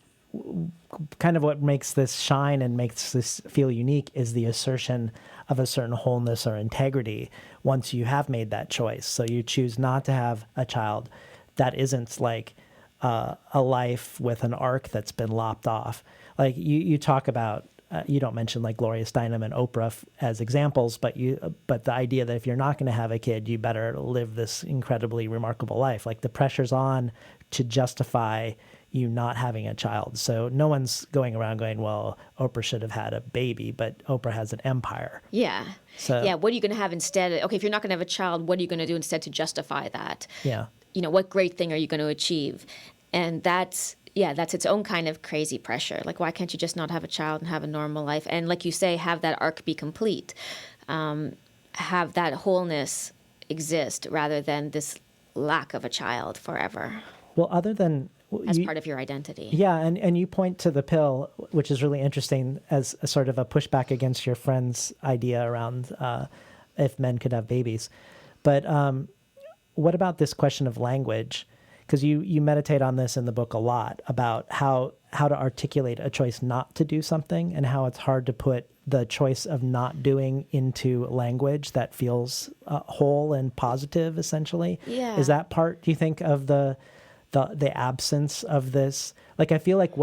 kind of what makes this shine and makes this feel unique is the assertion of a certain wholeness or integrity once you have made that choice. So you choose not to have a child. That isn't like a life with an arc that's been lopped off. Like you talk about, you don't mention like Gloria Steinem and Oprah as examples, but the idea that if you're not going to have a kid, you better live this incredibly remarkable life. Like the pressure's on to justify you not having a child. So no one's going around going, well, Oprah should have had a baby, but Oprah has an empire. Yeah. So yeah, what are you going to have instead? Okay, if you're not going to have a child, what are you going to do instead to justify that? Yeah. What great thing are you going to achieve? And that's its own kind of crazy pressure. Like, why can't you just not have a child and have a normal life? And like you say, have that arc be complete. Have that wholeness exist rather than this lack of a child forever. Well, other than... as part of your identity. Yeah, and you point to the pill, which is really interesting as a sort of a pushback against your friend's idea around if men could have babies. But what about this question of language? Because you meditate on this in the book a lot, about how to articulate a choice not to do something, and how it's hard to put the choice of not doing into language that feels whole and positive, essentially. Yeah. Is that part, do you think, of the absence of this? Like, I feel like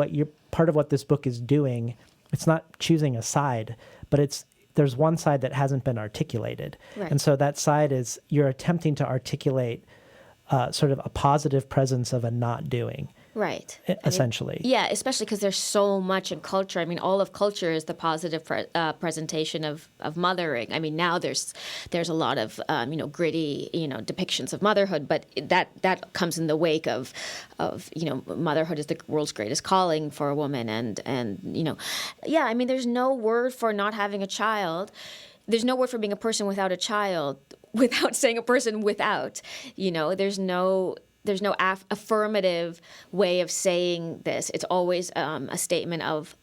part of what this book is doing, it's not choosing a side, but there's one side that hasn't been articulated. Right. And so that side is you're attempting to articulate sort of a positive presence of a not doing. Right. Essentially. Yeah, especially because there's so much in culture. I mean, all of culture is the positive presentation of mothering. I mean, now there's a lot of gritty depictions of motherhood, but that comes in the wake of motherhood is the world's greatest calling for a woman, and yeah. I mean, there's no word for not having a child. There's no word for being a person without a child without saying a person without. There's no affirmative way of saying this. It's always a statement of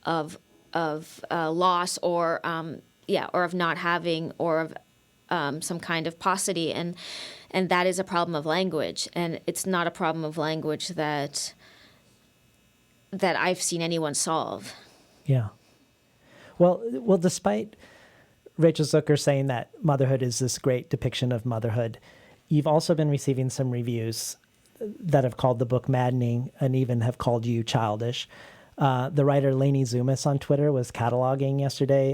loss or of not having, or of some kind of paucity, and that is a problem of language. And it's not a problem of language that I've seen anyone solve. Yeah. Well, despite Rachel Zucker saying that motherhood is this great depiction of motherhood. You've also been receiving some reviews that have called the book maddening and even have called you childish. The writer Lainey Zumas on Twitter was cataloging yesterday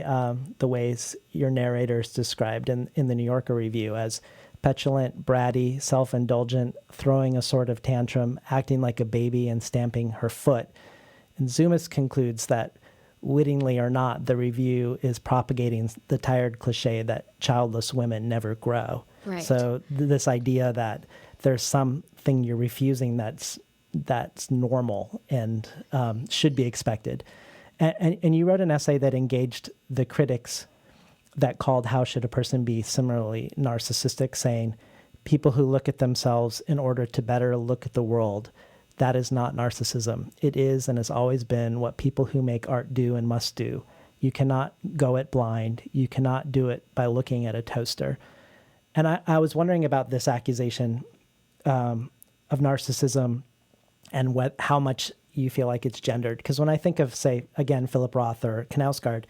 the ways your narrator is described in the New Yorker review as petulant, bratty, self-indulgent, throwing a sort of tantrum, acting like a baby and stamping her foot. And Zumas concludes that, wittingly or not, the review is propagating the tired cliche that childless women never grow. Right. So this idea that there's something you're refusing that's normal and should be expected. And you wrote an essay that engaged the critics that called How Should a Person Be Similarly Narcissistic, saying, people who look at themselves in order to better look at the world, that is not narcissism. It is and has always been what people who make art do and must do. You cannot go it blind. You cannot do it by looking at a toaster. And I was wondering about this accusation of narcissism and how much you feel like it's gendered. Because when I think of, say, again, Philip Roth or Knausgaard,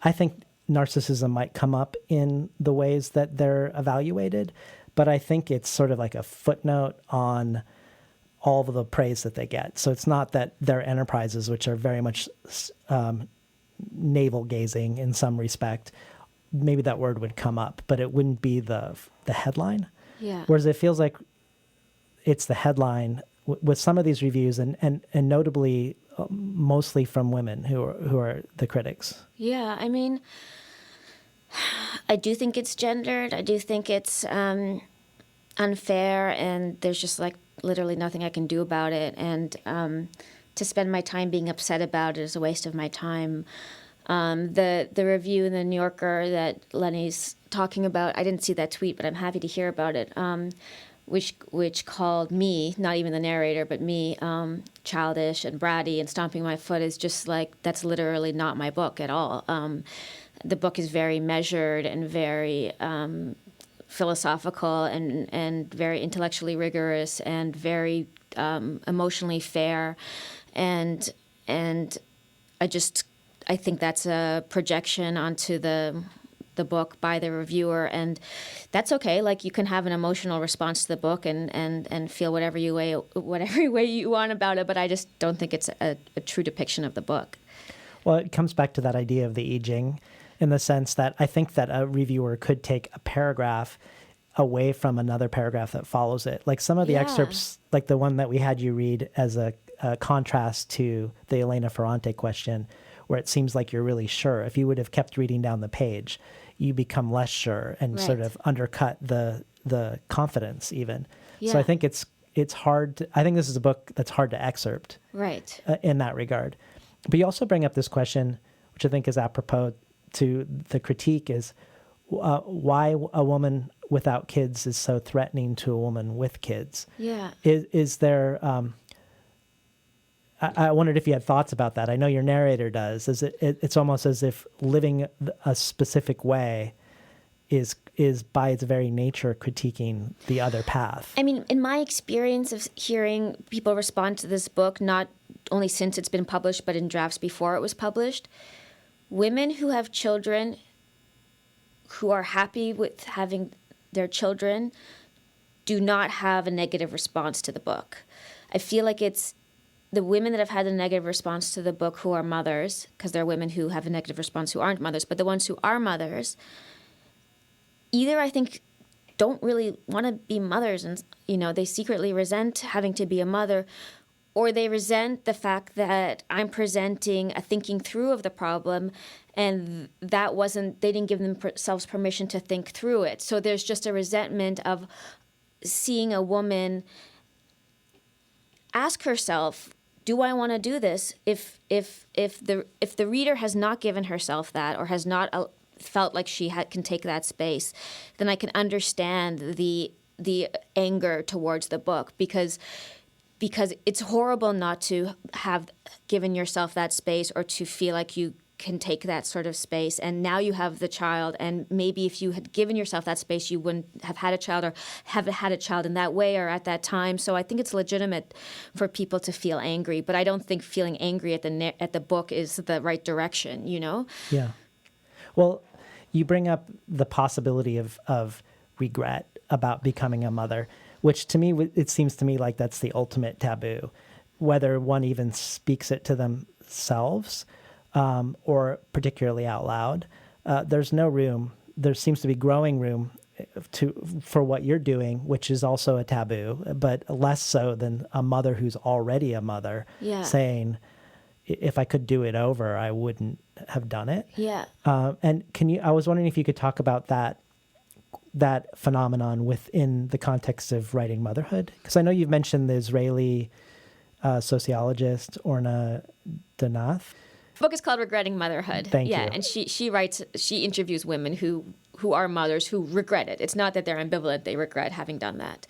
I think narcissism might come up in the ways that they're evaluated, but I think it's sort of like a footnote on all of the praise that they get. So it's not that their enterprises, which are very much navel-gazing in some respect, maybe that word would come up, but it wouldn't be the headline. Yeah. Whereas it feels like it's the headline with some of these reviews, and notably mostly from women who are the critics. Yeah, I mean, I do think it's gendered. I do think it's unfair, and there's just like literally nothing I can do about it. And to spend my time being upset about it is a waste of my time. The review in the New Yorker that Lenny's talking about, I didn't see that tweet, but I'm happy to hear about it. Which called me, not even the narrator, but me, childish and bratty and stomping my foot is just like, that's literally not my book at all. The book is very measured and very philosophical and very intellectually rigorous and very emotionally fair. And I think that's a projection onto the book by the reviewer, and that's okay. Like, you can have an emotional response to the book and feel whatever way you want about it, but I just don't think it's a true depiction of the book. Well, it comes back to that idea of the I Ching, in the sense that I think that a reviewer could take a paragraph away from another paragraph that follows it. Like some of the excerpts, like the one that we had you read as a contrast to the Elena Ferrante question, where it seems like you're really sure. If you would have kept reading down the page, you become less sure and sort of undercut the confidence even. Yeah. So I think it's hard. I think this is a book that's hard to excerpt in that regard. But you also bring up this question, which I think is apropos to the critique, is why a woman without kids is so threatening to a woman with kids. Yeah. Is there... I wondered if you had thoughts about that. I know your narrator does. It's almost as if living a specific way is by its very nature critiquing the other path. I mean, in my experience of hearing people respond to this book, not only since it's been published, but in drafts before it was published, women who have children who are happy with having their children do not have a negative response to the book. I feel like it's the women that have had a negative response to the book who are mothers, because there are women who have a negative response who aren't mothers, but the ones who are mothers, either I think don't really want to be mothers and, they secretly resent having to be a mother, or they resent the fact that I'm presenting a thinking through of the problem, and they didn't give themselves permission to think through it. So there's just a resentment of seeing a woman ask herself, do I want to do this? If the reader has not given herself that, or has not felt like she can take that space, then I can understand the anger towards the book, because it's horrible not to have given yourself that space, or to feel like you can take that sort of space. And now you have the child, and maybe if you had given yourself that space, you wouldn't have had a child, or have had a child in that way or at that time. So I think it's legitimate for people to feel angry, but I don't think feeling angry at the book is the right direction, Yeah. Well, you bring up the possibility of regret about becoming a mother, which to me, it seems to me like that's the ultimate taboo, whether one even speaks it to themselves or particularly out loud. There's no room. There seems to be growing room for what you're doing, which is also a taboo, but less so than a mother who's already a mother saying, if I could do it over, I wouldn't have done it. Yeah. And I was wondering if you could talk about that phenomenon within the context of writing motherhood, because I know you've mentioned the Israeli sociologist Orna Donath. The book is called Regretting Motherhood. Thank you. And she interviews women who are mothers who regret it. It's not that they're ambivalent; they regret having done that.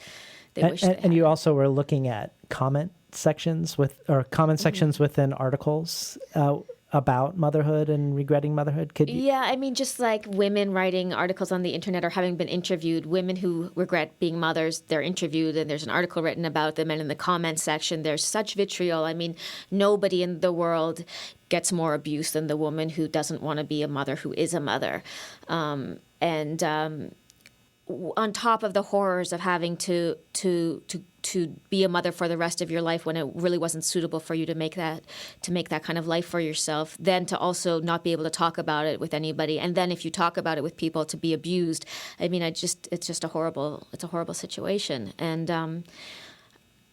And you also were looking at comment sections within articles about motherhood and regretting motherhood. Yeah, I mean, just like women writing articles on the internet or having been interviewed, women who regret being mothers, they're interviewed and there's an article written about them. And in the comment section, there's such vitriol. I mean, nobody in the world gets more abuse than the woman who doesn't want to be a mother, who is a mother. On top of the horrors of having to be a mother for the rest of your life when it really wasn't suitable for you to make that kind of life for yourself, then to also not be able to talk about it with anybody, and then if you talk about it with people, to be abused. I mean, it's just a horrible situation. And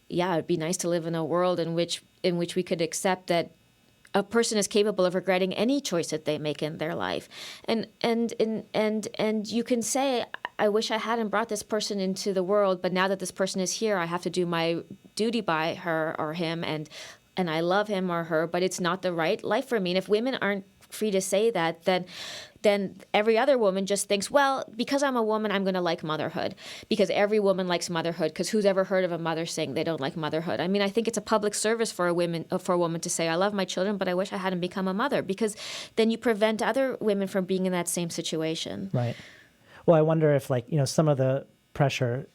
it'd be nice to live in a world in which we could accept that a person is capable of regretting any choice that they make in their life, and you can say, I wish I hadn't brought this person into the world, but now that this person is here, I have to do my duty by her or him, and I love him or her, but it's not the right life for me. And if women aren't free to say that, then every other woman just thinks, well, because I'm a woman, I'm going to like motherhood, because every woman likes motherhood, because who's ever heard of a mother saying they don't like motherhood? I mean, I think it's a public service for a woman to say, I love my children, but I wish I hadn't become a mother, because then you prevent other women from being in that same situation. Right. Well, I wonder if, some of the pressure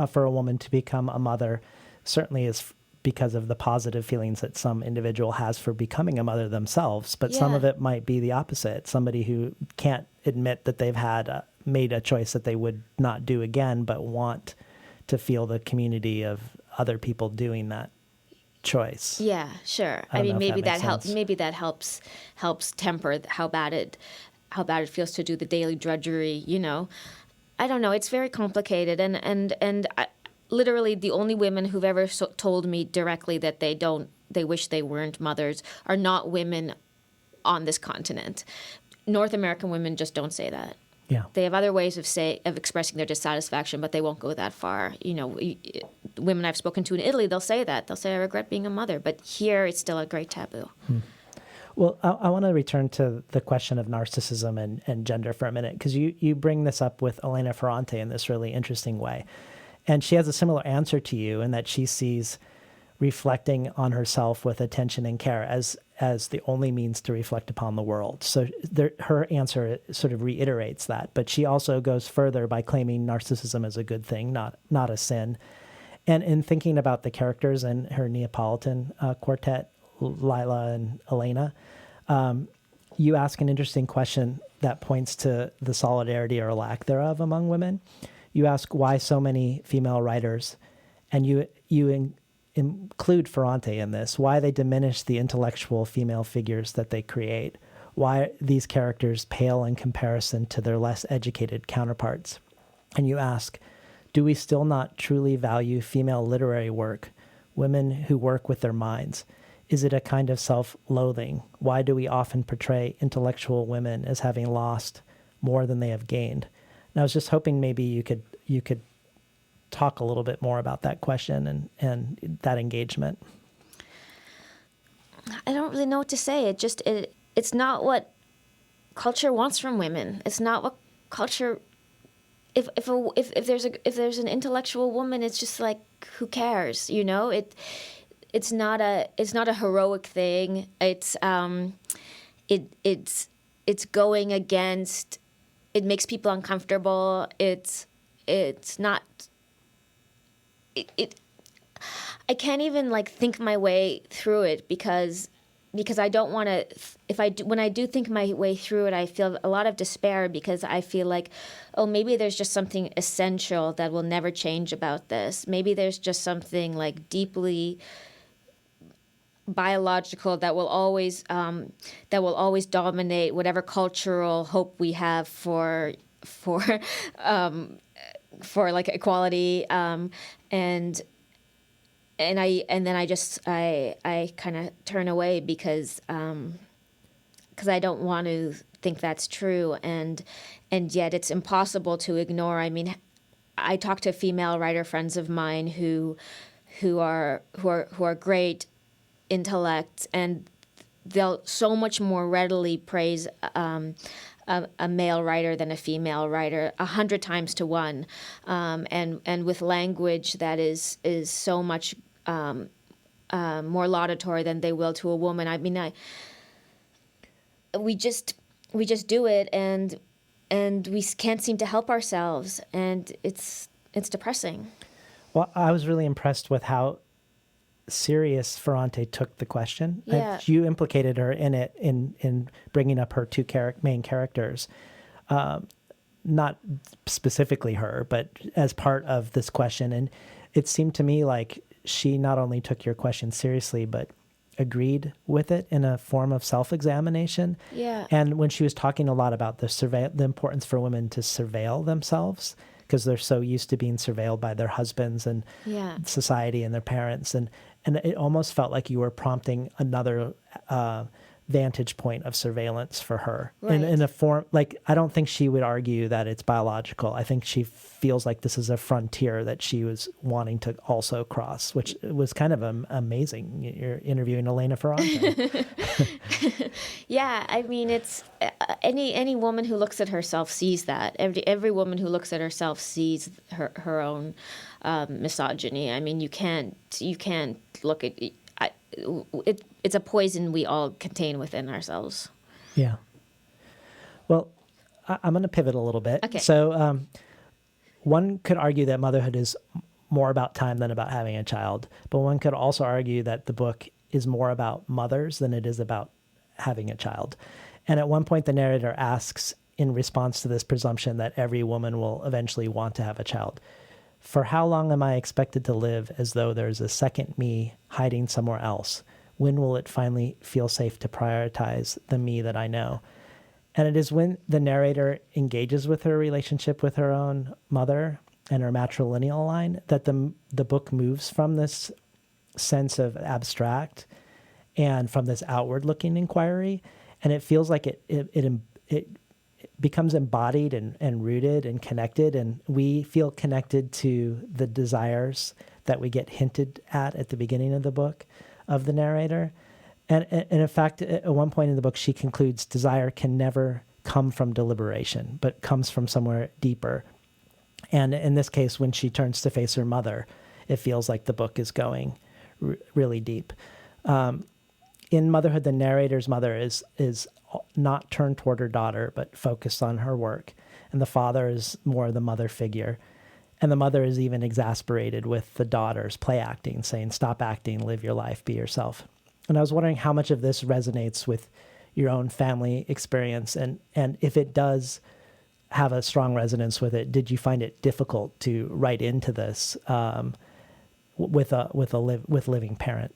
for a woman to become a mother certainly is because of the positive feelings that some individual has for becoming a mother themselves, but some of it might be the opposite. Somebody who can't admit that they've made a choice that they would not do again, but want to feel the community of other people doing that choice. Yeah, sure. I mean, maybe that helps. Maybe that helps temper how bad it feels to do the daily drudgery, I don't know. It's very complicated. And literally the only women who've ever told me directly that they wish they weren't mothers are not women on this continent. North American women just don't say that. Yeah. They have other ways of expressing their dissatisfaction, but they won't go that far. Women I've spoken to in Italy, they'll say that. They'll say, I regret being a mother. But here it's still a great taboo. Well, I want to return to the question of narcissism and gender for a minute, because you bring this up with Elena Ferrante in this really interesting way. And she has a similar answer to you in that she sees reflecting on herself with attention and care as the only means to reflect upon the world. So her answer sort of reiterates that. But she also goes further by claiming narcissism as a good thing, not a sin. And in thinking about the characters in her Neapolitan quartet, Lila and Elena, you ask an interesting question that points to the solidarity or lack thereof among women. You ask why so many female writers, and you include Ferrante in this, why they diminish the intellectual female figures that they create, why these characters pale in comparison to their less educated counterparts. And you ask, do we still not truly value female literary work, women who work with their minds? Is it a kind of self-loathing? Why do we often portray intellectual women as having lost more than they have gained? And I was just hoping maybe you could talk a little bit more about that question and that engagement. I don't really know what to say. It's not what culture wants from women. It's not what culture. If there's an intellectual woman, it's just like, who cares? It's not a heroic thing. It's going against. It makes people uncomfortable. It's not. I can't even think my way through it, because because I don't want to, when I do think my way through it, I feel a lot of despair because I feel like, oh, maybe there's just something essential that will never change about this. Maybe there's just something like deeply biological that will always dominate whatever cultural hope we have for like equality, and then I kind of turn away because I don't want to think that's true, and yet it's impossible to ignore. I mean, I talk to female writer friends of mine who are great intellect, and they'll so much more readily praise a male writer than a female writer, 100 times to 1, and with language that is so much more laudatory than they will to a woman. I mean, we just do it, and we can't seem to help ourselves, and it's depressing. Well, I was really impressed with how serious Ferrante took the question. Yeah. You implicated her in it, in bringing up her two main characters, not specifically her, but as part of this question. And it seemed to me like she not only took your question seriously, but agreed with it in a form of self-examination. Yeah. And when she was talking a lot about the importance for women to surveil themselves, because they're so used to being surveilled by their husbands and society and their parents. And it almost felt like you were prompting another vantage point of surveillance for her. Right. In a form, like, I don't think she would argue that it's biological. I think she feels like this is a frontier that she was wanting to also cross, which was kind of amazing. You're interviewing Elena Ferrante. Yeah, I mean, it's any woman who looks at herself sees that. Every woman who looks at herself sees her own misogyny. I mean, you can't look at it. It's a poison we all contain within ourselves. Yeah. Well, I'm going to pivot a little bit. Okay. So one could argue that motherhood is more about time than about having a child, but one could also argue that the book is more about mothers than it is about having a child. And at one point, the narrator asks, in response to this presumption that every woman will eventually want to have a child, for how long am I expected to live as though there's a second me hiding somewhere else? When will it finally feel safe to prioritize the me that I know? And it is when the narrator engages with her relationship with her own mother and her matrilineal line that the book moves from this sense of abstract and from this outward-looking inquiry, and it feels like it becomes embodied and rooted and connected, and we feel connected to the desires that we get hinted at the beginning of the book of the narrator. And in fact, at one point in the book, she concludes desire can never come from deliberation, but comes from somewhere deeper. And in this case, when she turns to face her mother, it feels like the book is going really deep. In Motherhood, the narrator's mother is not turned toward her daughter, but focused on her work. And the father is more the mother figure. And the mother is even exasperated with the daughter's play acting, saying, stop acting, live your life, be yourself. And I was wondering how much of this resonates with your own family experience. And if it does have a strong resonance with it, did you find it difficult to write into this with living parent?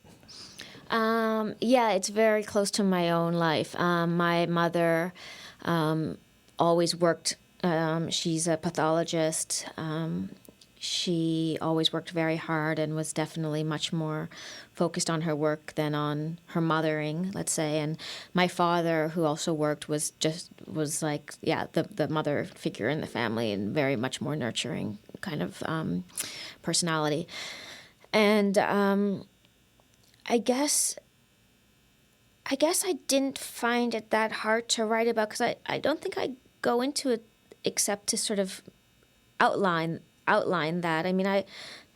Yeah, it's very close to my own life. My mother always worked. She's a pathologist. She always worked very hard and was definitely much more focused on her work than on her mothering, let's say. And my father, who also worked, was like, the mother figure in the family and very much more nurturing kind of personality. And I guess I didn't find it that hard to write about because I don't think I go into it except to sort of outline that. I mean,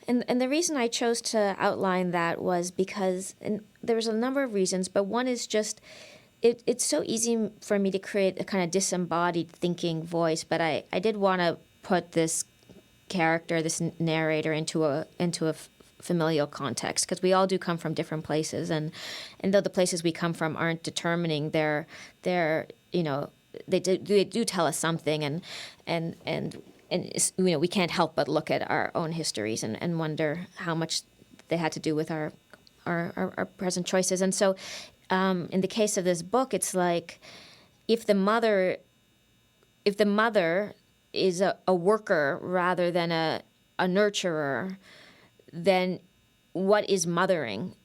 and the reason I chose to outline that was because, and there was a number of reasons, but one is just it's so easy for me to create a kind of disembodied thinking voice, but I did want to put this character, this narrator, into a familial context, because we all do come from different places, and though the places we come from aren't determining their they do tell us something, and we can't help but look at our own histories and wonder how much they had to do with our present choices. And so in the case of this book, it's like if the mother is a worker rather than a nurturer, then what is mothering?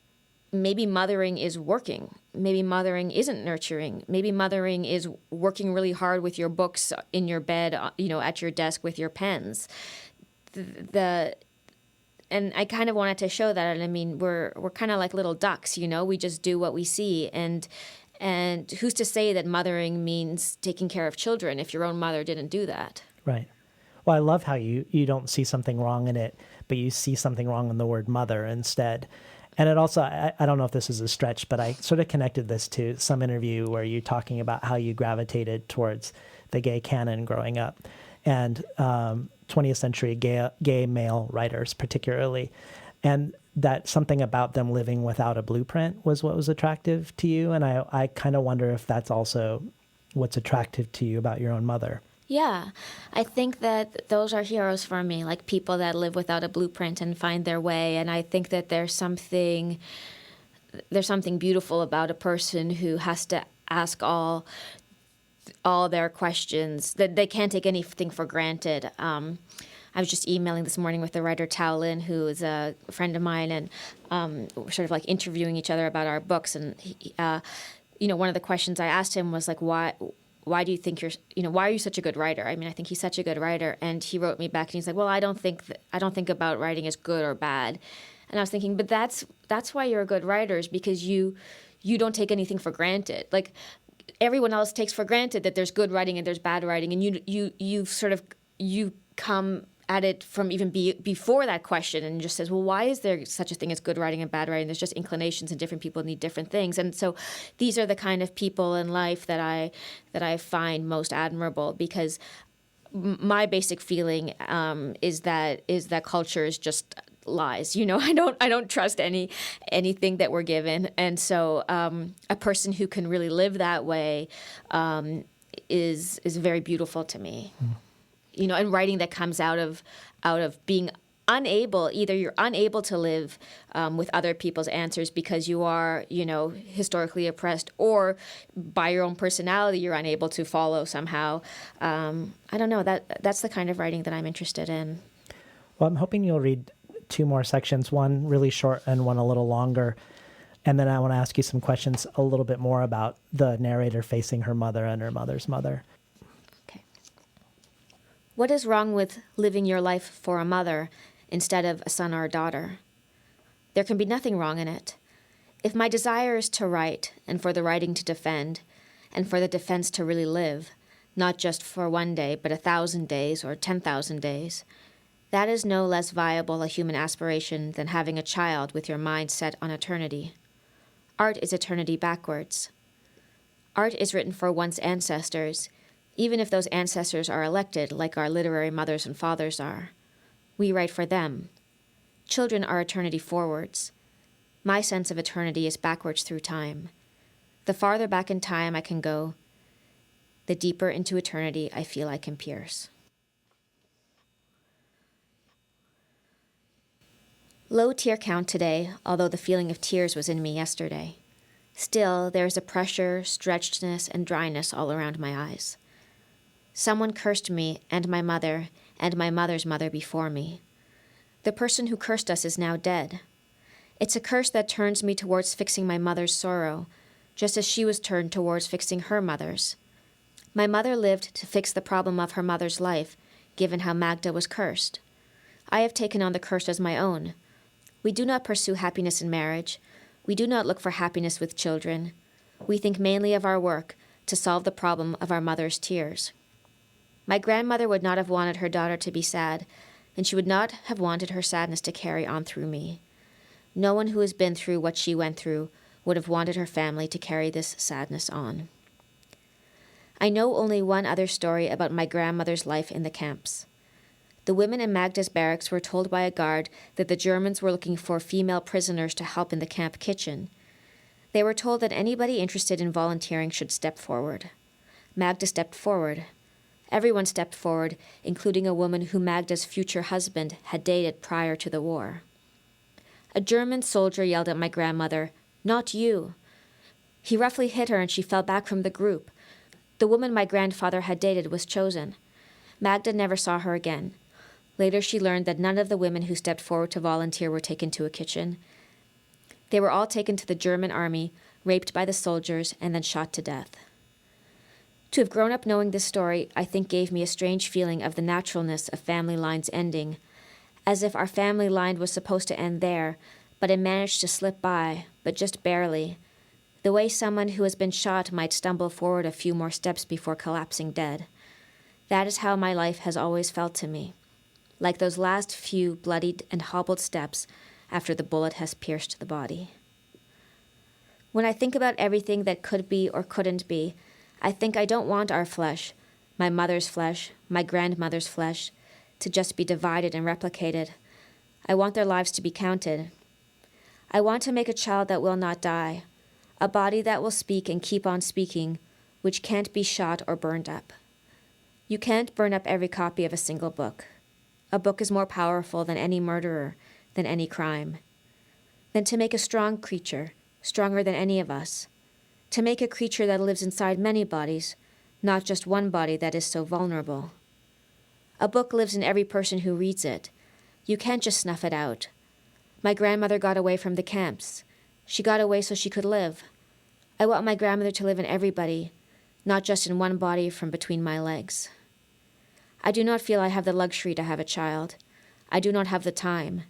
Maybe mothering is working. Maybe mothering isn't nurturing. Maybe mothering is working really hard with your books in your bed, at your desk with your pens. And I kind of wanted to show that. And I mean, we're kind of like little ducks, we just do what we see. And who's to say that mothering means taking care of children if your own mother didn't do that? Right. Well, I love how you don't see something wrong in it, but you see something wrong in the word mother instead. And it also, I don't know if this is a stretch, but I sort of connected this to some interview where you're talking about how you gravitated towards the gay canon growing up, and 20th century gay male writers particularly. And that something about them living without a blueprint was what was attractive to you. And I kind of wonder if that's also what's attractive to you about your own mother. Yeah, I think that those are heroes for me, like people that live without a blueprint and find their way. And I think that there's something beautiful about a person who has to ask all their questions, that they can't take anything for granted. I was just emailing this morning with the writer Tao Lin, who is a friend of mine, and we're sort of like interviewing each other about our books. And one of the questions I asked him was like, why do you think why are you such a good writer? I mean, I think he's such a good writer. And he wrote me back and he's like, well, I don't think about writing as good or bad. And I was thinking, but that's why you're a good writer, is because you don't take anything for granted. Like everyone else takes for granted that there's good writing and there's bad writing. And you come at it from even before that question, and just says, well, why is there such a thing as good writing and bad writing? There's just inclinations, and different people need different things. And so these are the kind of people in life that I find most admirable, because my basic feeling is that culture is just lies. I don't trust anything that we're given. And so a person who can really live that way is very beautiful to me. And writing that comes out of being unable, either you're unable to live with other people's answers because you are, historically oppressed, or by your own personality you're unable to follow somehow. I don't know, that's the kind of writing that I'm interested in. Well, I'm hoping you'll read two more sections, one really short and one a little longer. And then I want to ask you some questions a little bit more about the narrator facing her mother and her mother's mother. What is wrong with living your life for a mother instead of a son or a daughter? There can be nothing wrong in it. If my desire is to write, and for the writing to defend, and for the defense to really live, not just for one day, but 1,000 days or 10,000 days, that is no less viable a human aspiration than having a child with your mind set on eternity. Art is eternity backwards. Art is written for one's ancestors, even if those ancestors are elected like our literary mothers and fathers are. We write for them. Children are eternity forwards. My sense of eternity is backwards through time. The farther back in time I can go, the deeper into eternity I feel I can pierce. Low tear count today, although the feeling of tears was in me yesterday. Still, there is a pressure, stretchedness, and dryness all around my eyes. Someone cursed me and my mother's mother before me. The person who cursed us is now dead. It's a curse that turns me towards fixing my mother's sorrow, just as she was turned towards fixing her mother's. My mother lived to fix the problem of her mother's life, given how Magda was cursed. I have taken on the curse as my own. We do not pursue happiness in marriage. We do not look for happiness with children. We think mainly of our work to solve the problem of our mother's tears. My grandmother would not have wanted her daughter to be sad, and she would not have wanted her sadness to carry on through me. No one who has been through what she went through would have wanted her family to carry this sadness on. I know only one other story about my grandmother's life in the camps. The women in Magda's barracks were told by a guard that the Germans were looking for female prisoners to help in the camp kitchen. They were told that anybody interested in volunteering should step forward. Magda stepped forward. Everyone stepped forward, including a woman who Magda's future husband had dated prior to the war. A German soldier yelled at my grandmother, "Not you." He roughly hit her and she fell back from the group. The woman my grandfather had dated was chosen. Magda never saw her again. Later she learned that none of the women who stepped forward to volunteer were taken to a kitchen. They were all taken to the German army, raped by the soldiers, and then shot to death. To have grown up knowing this story, I think gave me a strange feeling of the naturalness of family lines ending, as if our family line was supposed to end there, but it managed to slip by, but just barely, the way someone who has been shot might stumble forward a few more steps before collapsing dead. That is how my life has always felt to me, like those last few bloodied and hobbled steps after the bullet has pierced the body. When I think about everything that could be or couldn't be, I think I don't want our flesh, my mother's flesh, my grandmother's flesh, to just be divided and replicated. I want their lives to be counted. I want to make a child that will not die, a body that will speak and keep on speaking, which can't be shot or burned up. You can't burn up every copy of a single book. A book is more powerful than any murderer, than any crime. Than to make a strong creature, stronger than any of us. To make a creature that lives inside many bodies, not just one body that is so vulnerable. A book lives in every person who reads it. You can't just snuff it out. My grandmother got away from the camps. She got away so she could live. I want my grandmother to live in everybody, not just in one body from between my legs. I do not feel I have the luxury to have a child. I do not have the time.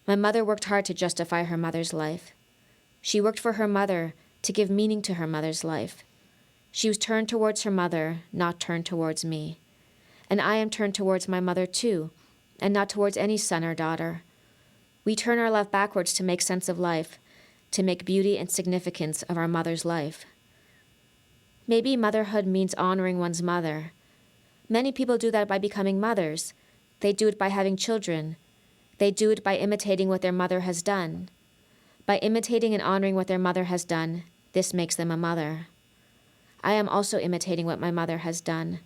My mother worked hard to justify her mother's life. She worked for her mother to give meaning to her mother's life. She was turned towards her mother, not turned towards me. And I am turned towards my mother too, and not towards any son or daughter. We turn our love backwards to make sense of life, to make beauty and significance of our mother's life. Maybe motherhood means honoring one's mother. Many people do that by becoming mothers. They do it by having children. They do it by imitating what their mother has done. By imitating and honoring what their mother has done, this makes them a mother. I am also imitating what my mother has done.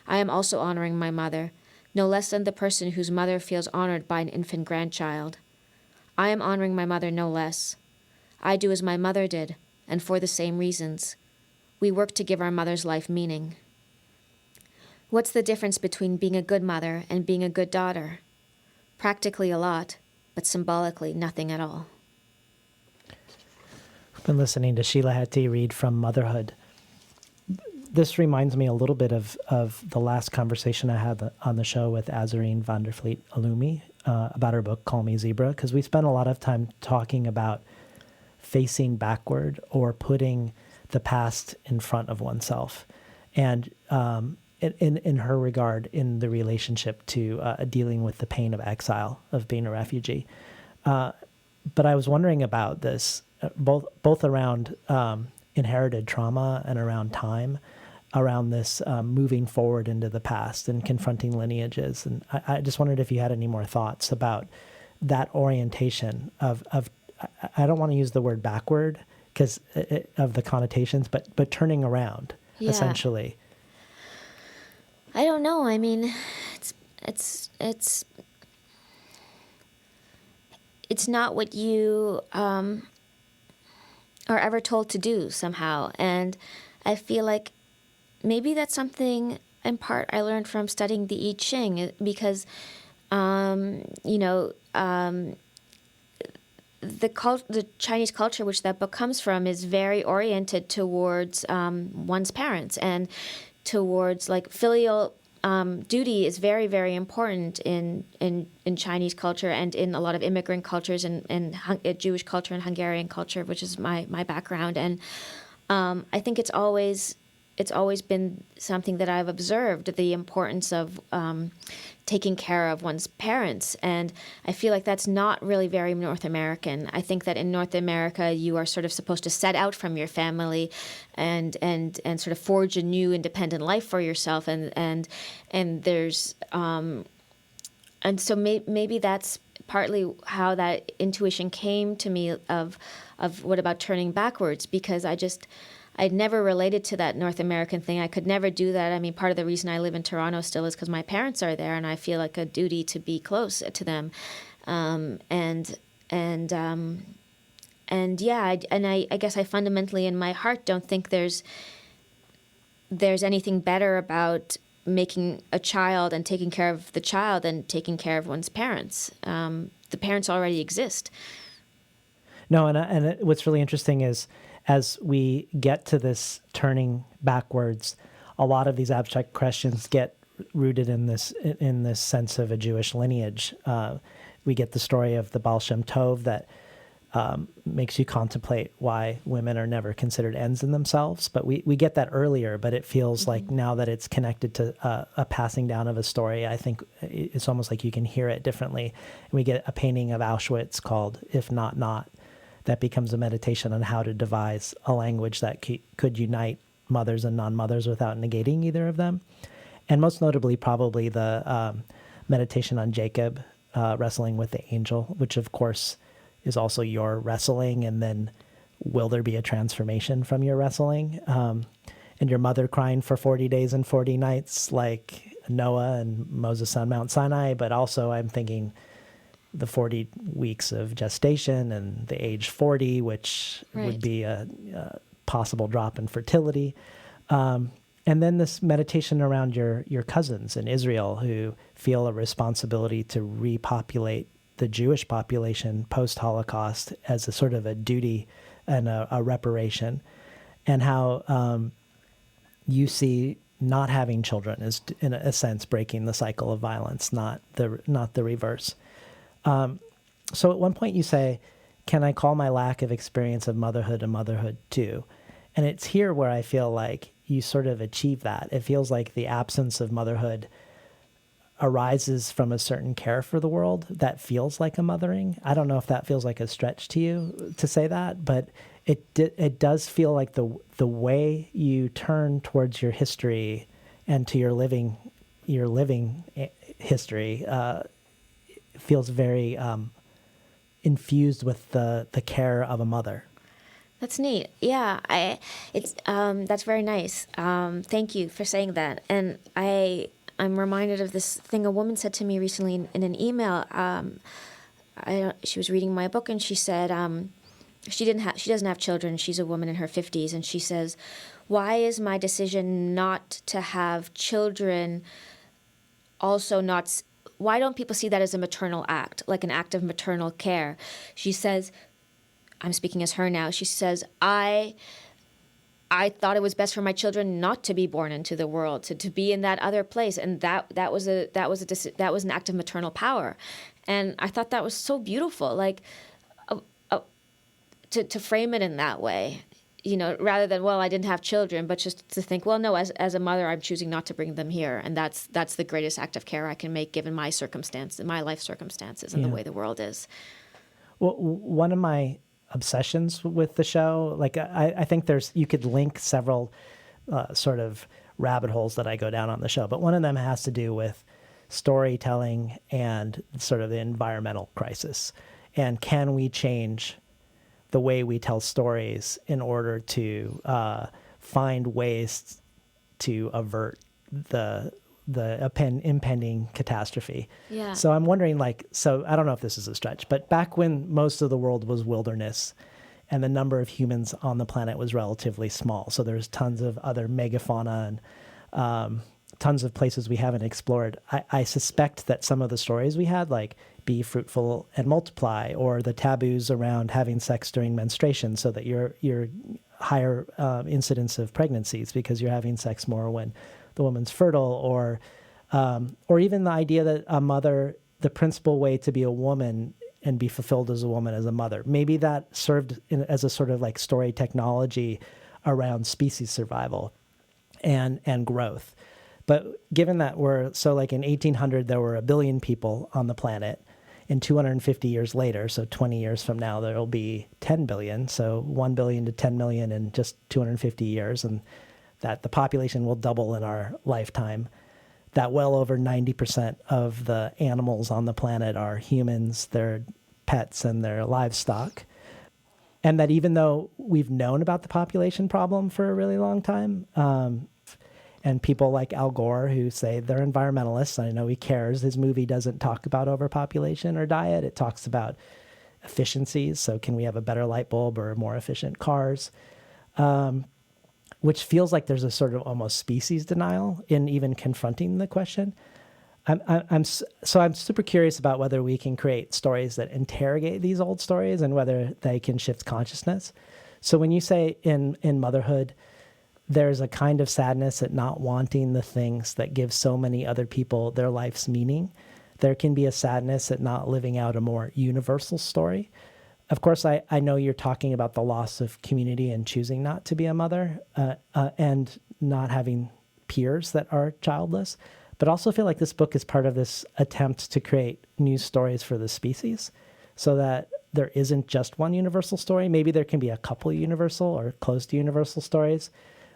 I am also honoring my mother, no less than the person whose mother feels honored by an infant grandchild. I am honoring my mother no less. I do as my mother did, and for the same reasons. We work to give our mother's life meaning. What's the difference between being a good mother and being a good daughter? Practically a lot, but symbolically nothing at all. I've been listening to Sheila Heti read from Motherhood. This reminds me a little bit of the last conversation I had on the show with Azarine van der Vliet Alumi about her book, Call Me Zebra, because we spent a lot of time talking about facing backward or putting the past in front of oneself. And in her regard, in the relationship to dealing with the pain of exile, of being a refugee. But I was wondering about this, both around inherited trauma and around time, around this moving forward into the past and confronting lineages. And I just wondered if you had any more thoughts about that orientation of I don't want to use the word backward because of the connotations, but turning around, essentially. I don't know. I mean, it's not what you are ever told to do somehow. And I feel like maybe that's something in part I learned from studying the I Ching, because, the Chinese culture, which that book comes from, is very oriented towards one's parents and towards like filial duty is very, very important in Chinese culture and in a lot of immigrant cultures and Jewish culture and Hungarian culture, which is my background. And I think it's always been something that I've observed, the importance of taking care of one's parents. And I feel like that's not really very North American. I think that in North America, you are sort of supposed to set out from your family and sort of forge a new independent life for yourself. And there's so maybe that's partly how that intuition came to me of what about turning backwards, because I'd never related to that North American thing. I could never do that. I mean, part of the reason I live in Toronto still is because my parents are there, and I feel like a duty to be close to them. I guess I fundamentally in my heart don't think there's anything better about making a child and taking care of the child than taking care of one's parents. The parents already exist. No, what's really interesting is as we get to this turning backwards, a lot of these abstract questions get rooted in this sense of a Jewish lineage. We get the story of the Baal Shem Tov that makes you contemplate why women are never considered ends in themselves. But we get that earlier, but it feels like now that it's connected to a passing down of a story, I think it's almost like you can hear it differently. And we get a painting of Auschwitz called If Not Not, that becomes a meditation on how to devise a language that could unite mothers and non-mothers without negating either of them. And most notably, probably the meditation on Jacob wrestling with the angel, which of course is also your wrestling. And then will there be a transformation from your wrestling? And your mother crying for 40 days and 40 nights like Noah and Moses on Mount Sinai. But also I'm thinking the 40 weeks of gestation and the age 40, which would be a possible drop in fertility. And then this meditation around your cousins in Israel who feel a responsibility to repopulate the Jewish population post-Holocaust as a sort of a duty and a reparation, and how you see not having children as, in a sense, breaking the cycle of violence, not the reverse. So at one point you say, can I call my lack of experience of motherhood a motherhood too? And it's here where I feel like you sort of achieve that. It feels like the absence of motherhood arises from a certain care for the world that feels like a mothering. I don't know if that feels like a stretch to you to say that, but it does feel like the way you turn towards your history and to your living history feels very infused with the care of a mother. That's neat. Yeah, that's very nice. Thank you for saying that. And I'm reminded of this thing a woman said to me recently in an email. She was reading my book and she said she doesn't have children. She's a woman in her 50s, and she says, "Why is my decision not to have children also not? Why don't people see that as a maternal act, like an act of maternal care?" She says, I'm speaking as her now. She says, I thought it was best for my children not to be born into the world, to be in that other place, and that was an act of maternal power, and I thought that was so beautiful, like to frame it in that way, rather than, well, I didn't have children, but just to think, well, no, as a mother, I'm choosing not to bring them here, and that's the greatest act of care I can make given my circumstance, my life circumstances, and the way the world is. Well, one of my obsessions with the show, like I think you could link several sort of rabbit holes that I go down on the show, but one of them has to do with storytelling and sort of the environmental crisis. And can we change the way we tell stories in order to find ways to avert the impending catastrophe? Yeah. So I'm wondering, I don't know if this is a stretch, but back when most of the world was wilderness and the number of humans on the planet was relatively small, so there's tons of other megafauna and tons of places we haven't explored, I suspect that some of the stories we had, like be fruitful and multiply, or the taboos around having sex during menstruation so that you're higher incidence of pregnancies because you're having sex more when the woman's fertile, or even the idea that a mother, the principal way to be a woman and be fulfilled as a woman as a mother, maybe that served as a sort of like story technology around species survival and growth. But given that like in 1800, there were 1 billion people on the planet. In 250 years later, so 20 years from now, there will be 10 billion. So 1 billion to 10 million in just 250 years. And that the population will double in our lifetime, that well over 90% of the animals on the planet are humans, their pets, and their livestock. And that even though we've known about the population problem for a really long time, and people like Al Gore who say they're environmentalists, I know he cares. His movie doesn't talk about overpopulation or diet. It talks about efficiencies. So can we have a better light bulb or more efficient cars? Which feels like there's a sort of almost species denial in even confronting the question. I'm super curious about whether we can create stories that interrogate these old stories and whether they can shift consciousness. So when you say in Motherhood, there's a kind of sadness at not wanting the things that give so many other people their life's meaning, there can be a sadness at not living out a more universal story. Of course, I know you're talking about the loss of community and choosing not to be a mother and not having peers that are childless, but also feel like this book is part of this attempt to create new stories for the species so that there isn't just one universal story. Maybe there can be a couple universal or close to universal stories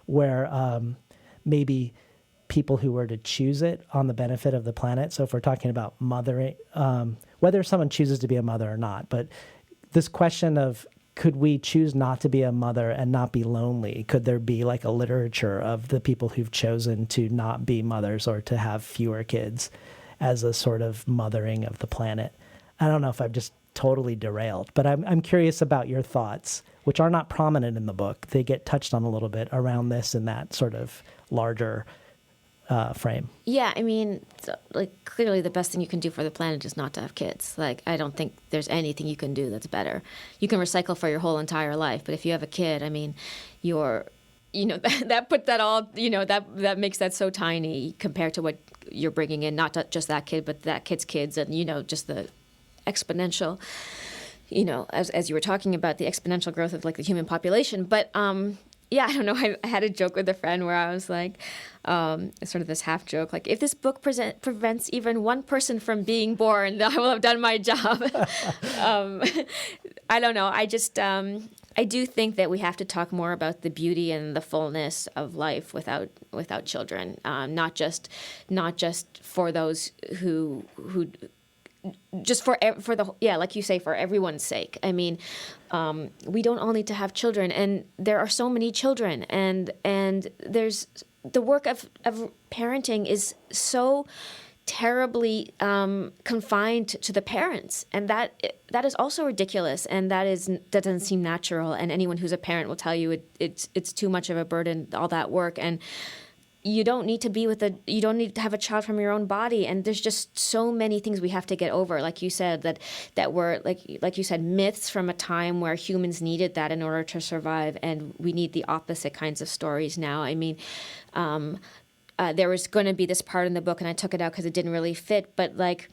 where maybe people who were to choose it on the benefit of the planet. So if we're talking about mothering, whether someone chooses to be a mother or not, but this question of could we choose not to be a mother and not be lonely? Could there be like a literature of the people who've chosen to not be mothers or to have fewer kids as a sort of mothering of the planet? I don't know if I've just totally derailed, but I'm curious about your thoughts, which are not prominent in the book. They get touched on a little bit around this and that sort of larger frame. Yeah, I mean, like clearly the best thing you can do for the planet is not to have kids. Like, I don't think there's anything you can do that's better. You can recycle for your whole entire life, but if you have a kid, I mean, that put that all, that makes that so tiny compared to what you're bringing in, not just that kid, but that kid's kids, and just the exponential, as you were talking about the exponential growth of like the human population, but. Yeah, I don't know. I had a joke with a friend where I was like, sort of this half joke, like, if this book prevents even one person from being born, then I will have done my job. I don't know. I just, I do think that we have to talk more about the beauty and the fullness of life without children, not just for those who just for the, yeah, like you say, for everyone's sake. I mean, we don't all need to have children, and there are so many children, and there's the work of parenting is so terribly confined to the parents, and that is also ridiculous, and that doesn't seem natural. And anyone who's a parent will tell you it's too much of a burden, all that work, and you don't need to have a child from your own body. And there's just so many things we have to get over. Like you said, that were like you said, myths from a time where humans needed that in order to survive. And we need the opposite kinds of stories now. I mean, there was going to be this part in the book, and I took it out because it didn't really fit. But like,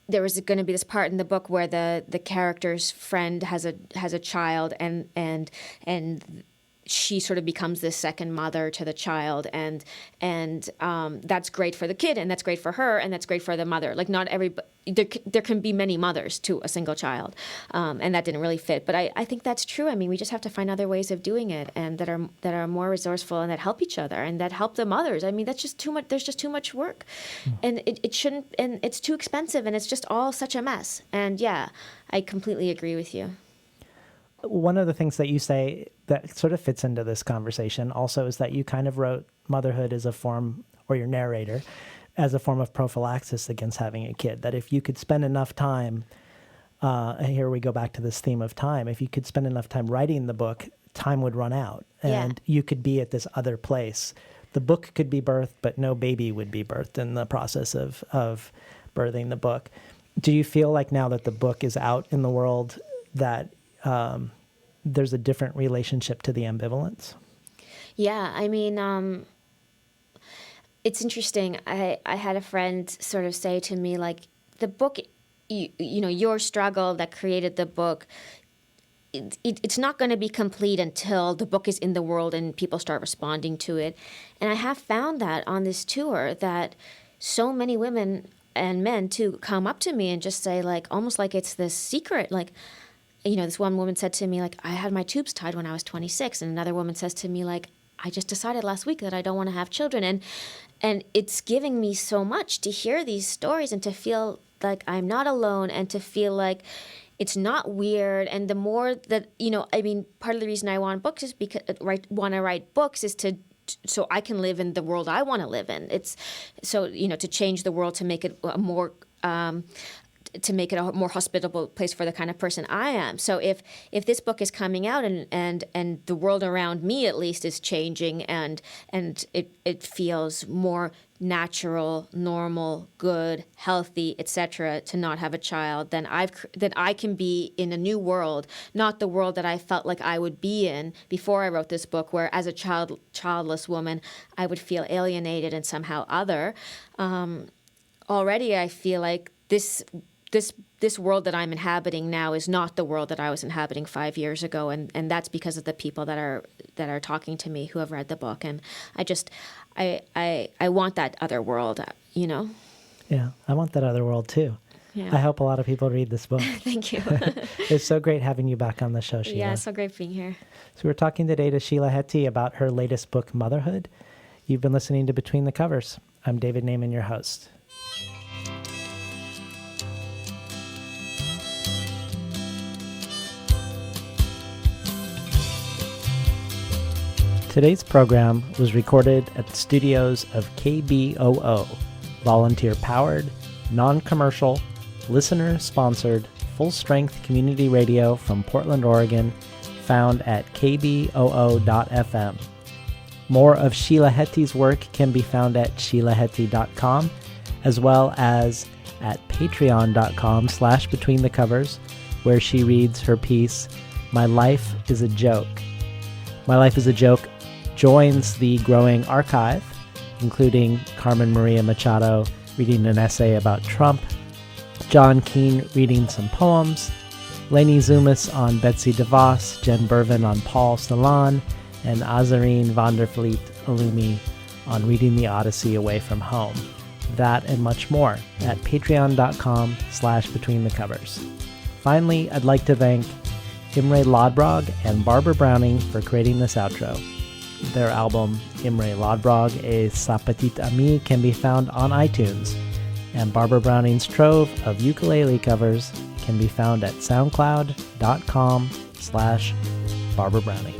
there was going to be this part in the book where the character's friend has a child, and she sort of becomes this second mother to the child, and that's great for the kid, and that's great for her, and that's great for the mother. Like, not everybody, there can be many mothers to a single child, and that didn't really fit. But I think that's true. I mean, we just have to find other ways of doing it, and that are more resourceful and that help each other and that help the mothers. I mean, that's just too much. There's just too much work, and it shouldn't, and it's too expensive, and it's just all such a mess. And yeah, I completely agree with you. One of the things that you say that sort of fits into this conversation also is that you kind of wrote motherhood as a form, or your narrator, as a form of prophylaxis against having a kid. That if you could spend enough time, and here we go back to this theme of time, if you could spend enough time writing the book, time would run out, and you could be at this other place. The book could be birthed, but no baby would be birthed in the process of birthing the book. Do you feel like now that the book is out in the world that there's a different relationship to the ambivalence? Yeah, I mean, it's interesting. I had a friend sort of say to me, like, the book, your struggle that created the book, it's not going to be complete until the book is in the world and people start responding to it. And I have found that on this tour that so many women and men too come up to me and just say, like, almost like it's this secret, like, this one woman said to me, like, I had my tubes tied when I was 26. And another woman says to me, like, I just decided last week that I don't want to have children. And it's giving me so much to hear these stories and to feel like I'm not alone and to feel like it's not weird. And the more that, part of the reason I want books is because want to write books is so I can live in the world I want to live in. It's so, to change the world, to make it a more hospitable place for the kind of person I am. So if this book is coming out and the world around me at least is changing and it feels more natural, normal, good, healthy, etc., to not have a child, then I can be in a new world, not the world that I felt like I would be in before I wrote this book, where as a childless woman I would feel alienated and somehow other. Already I feel like this world that I'm inhabiting now is not the world that I was inhabiting 5 years ago, and that's because of the people that are talking to me who have read the book, and I want that other world, Yeah, I want that other world too. Yeah. I hope a lot of people read this book. Thank you. It's so great having you back on the show, Sheila. Yeah, it's so great being here. So we're talking today to Sheila Heti about her latest book, Motherhood. You've been listening to Between the Covers. I'm David Naiman, your host. Today's program was recorded at the studios of KBOO, volunteer-powered, non-commercial, listener-sponsored, full-strength community radio from Portland, Oregon, found at kboo.fm. More of Sheila Heti's work can be found at sheilaheti.com, as well as at patreon.com/betweenthecovers, where she reads her piece, My Life is a Joke. My Life is a Joke joins the growing archive, including Carmen Maria Machado reading an essay about Trump, John Keane reading some poems, Lainey Zumas on Betsy DeVos, Jen Bervin on Paul Celan, and Azarine Vandervliet Alumi on Reading the Odyssey Away from Home. That and much more at patreon.com/betweenthecovers. Finally, I'd like to thank Imre Lodbrog and Barbara Browning for creating this outro. Their album, Imre Lodbrog, A Sa Petite Amie, can be found on iTunes, and Barbara Browning's trove of ukulele covers can be found at soundcloud.com/Barbara Browning.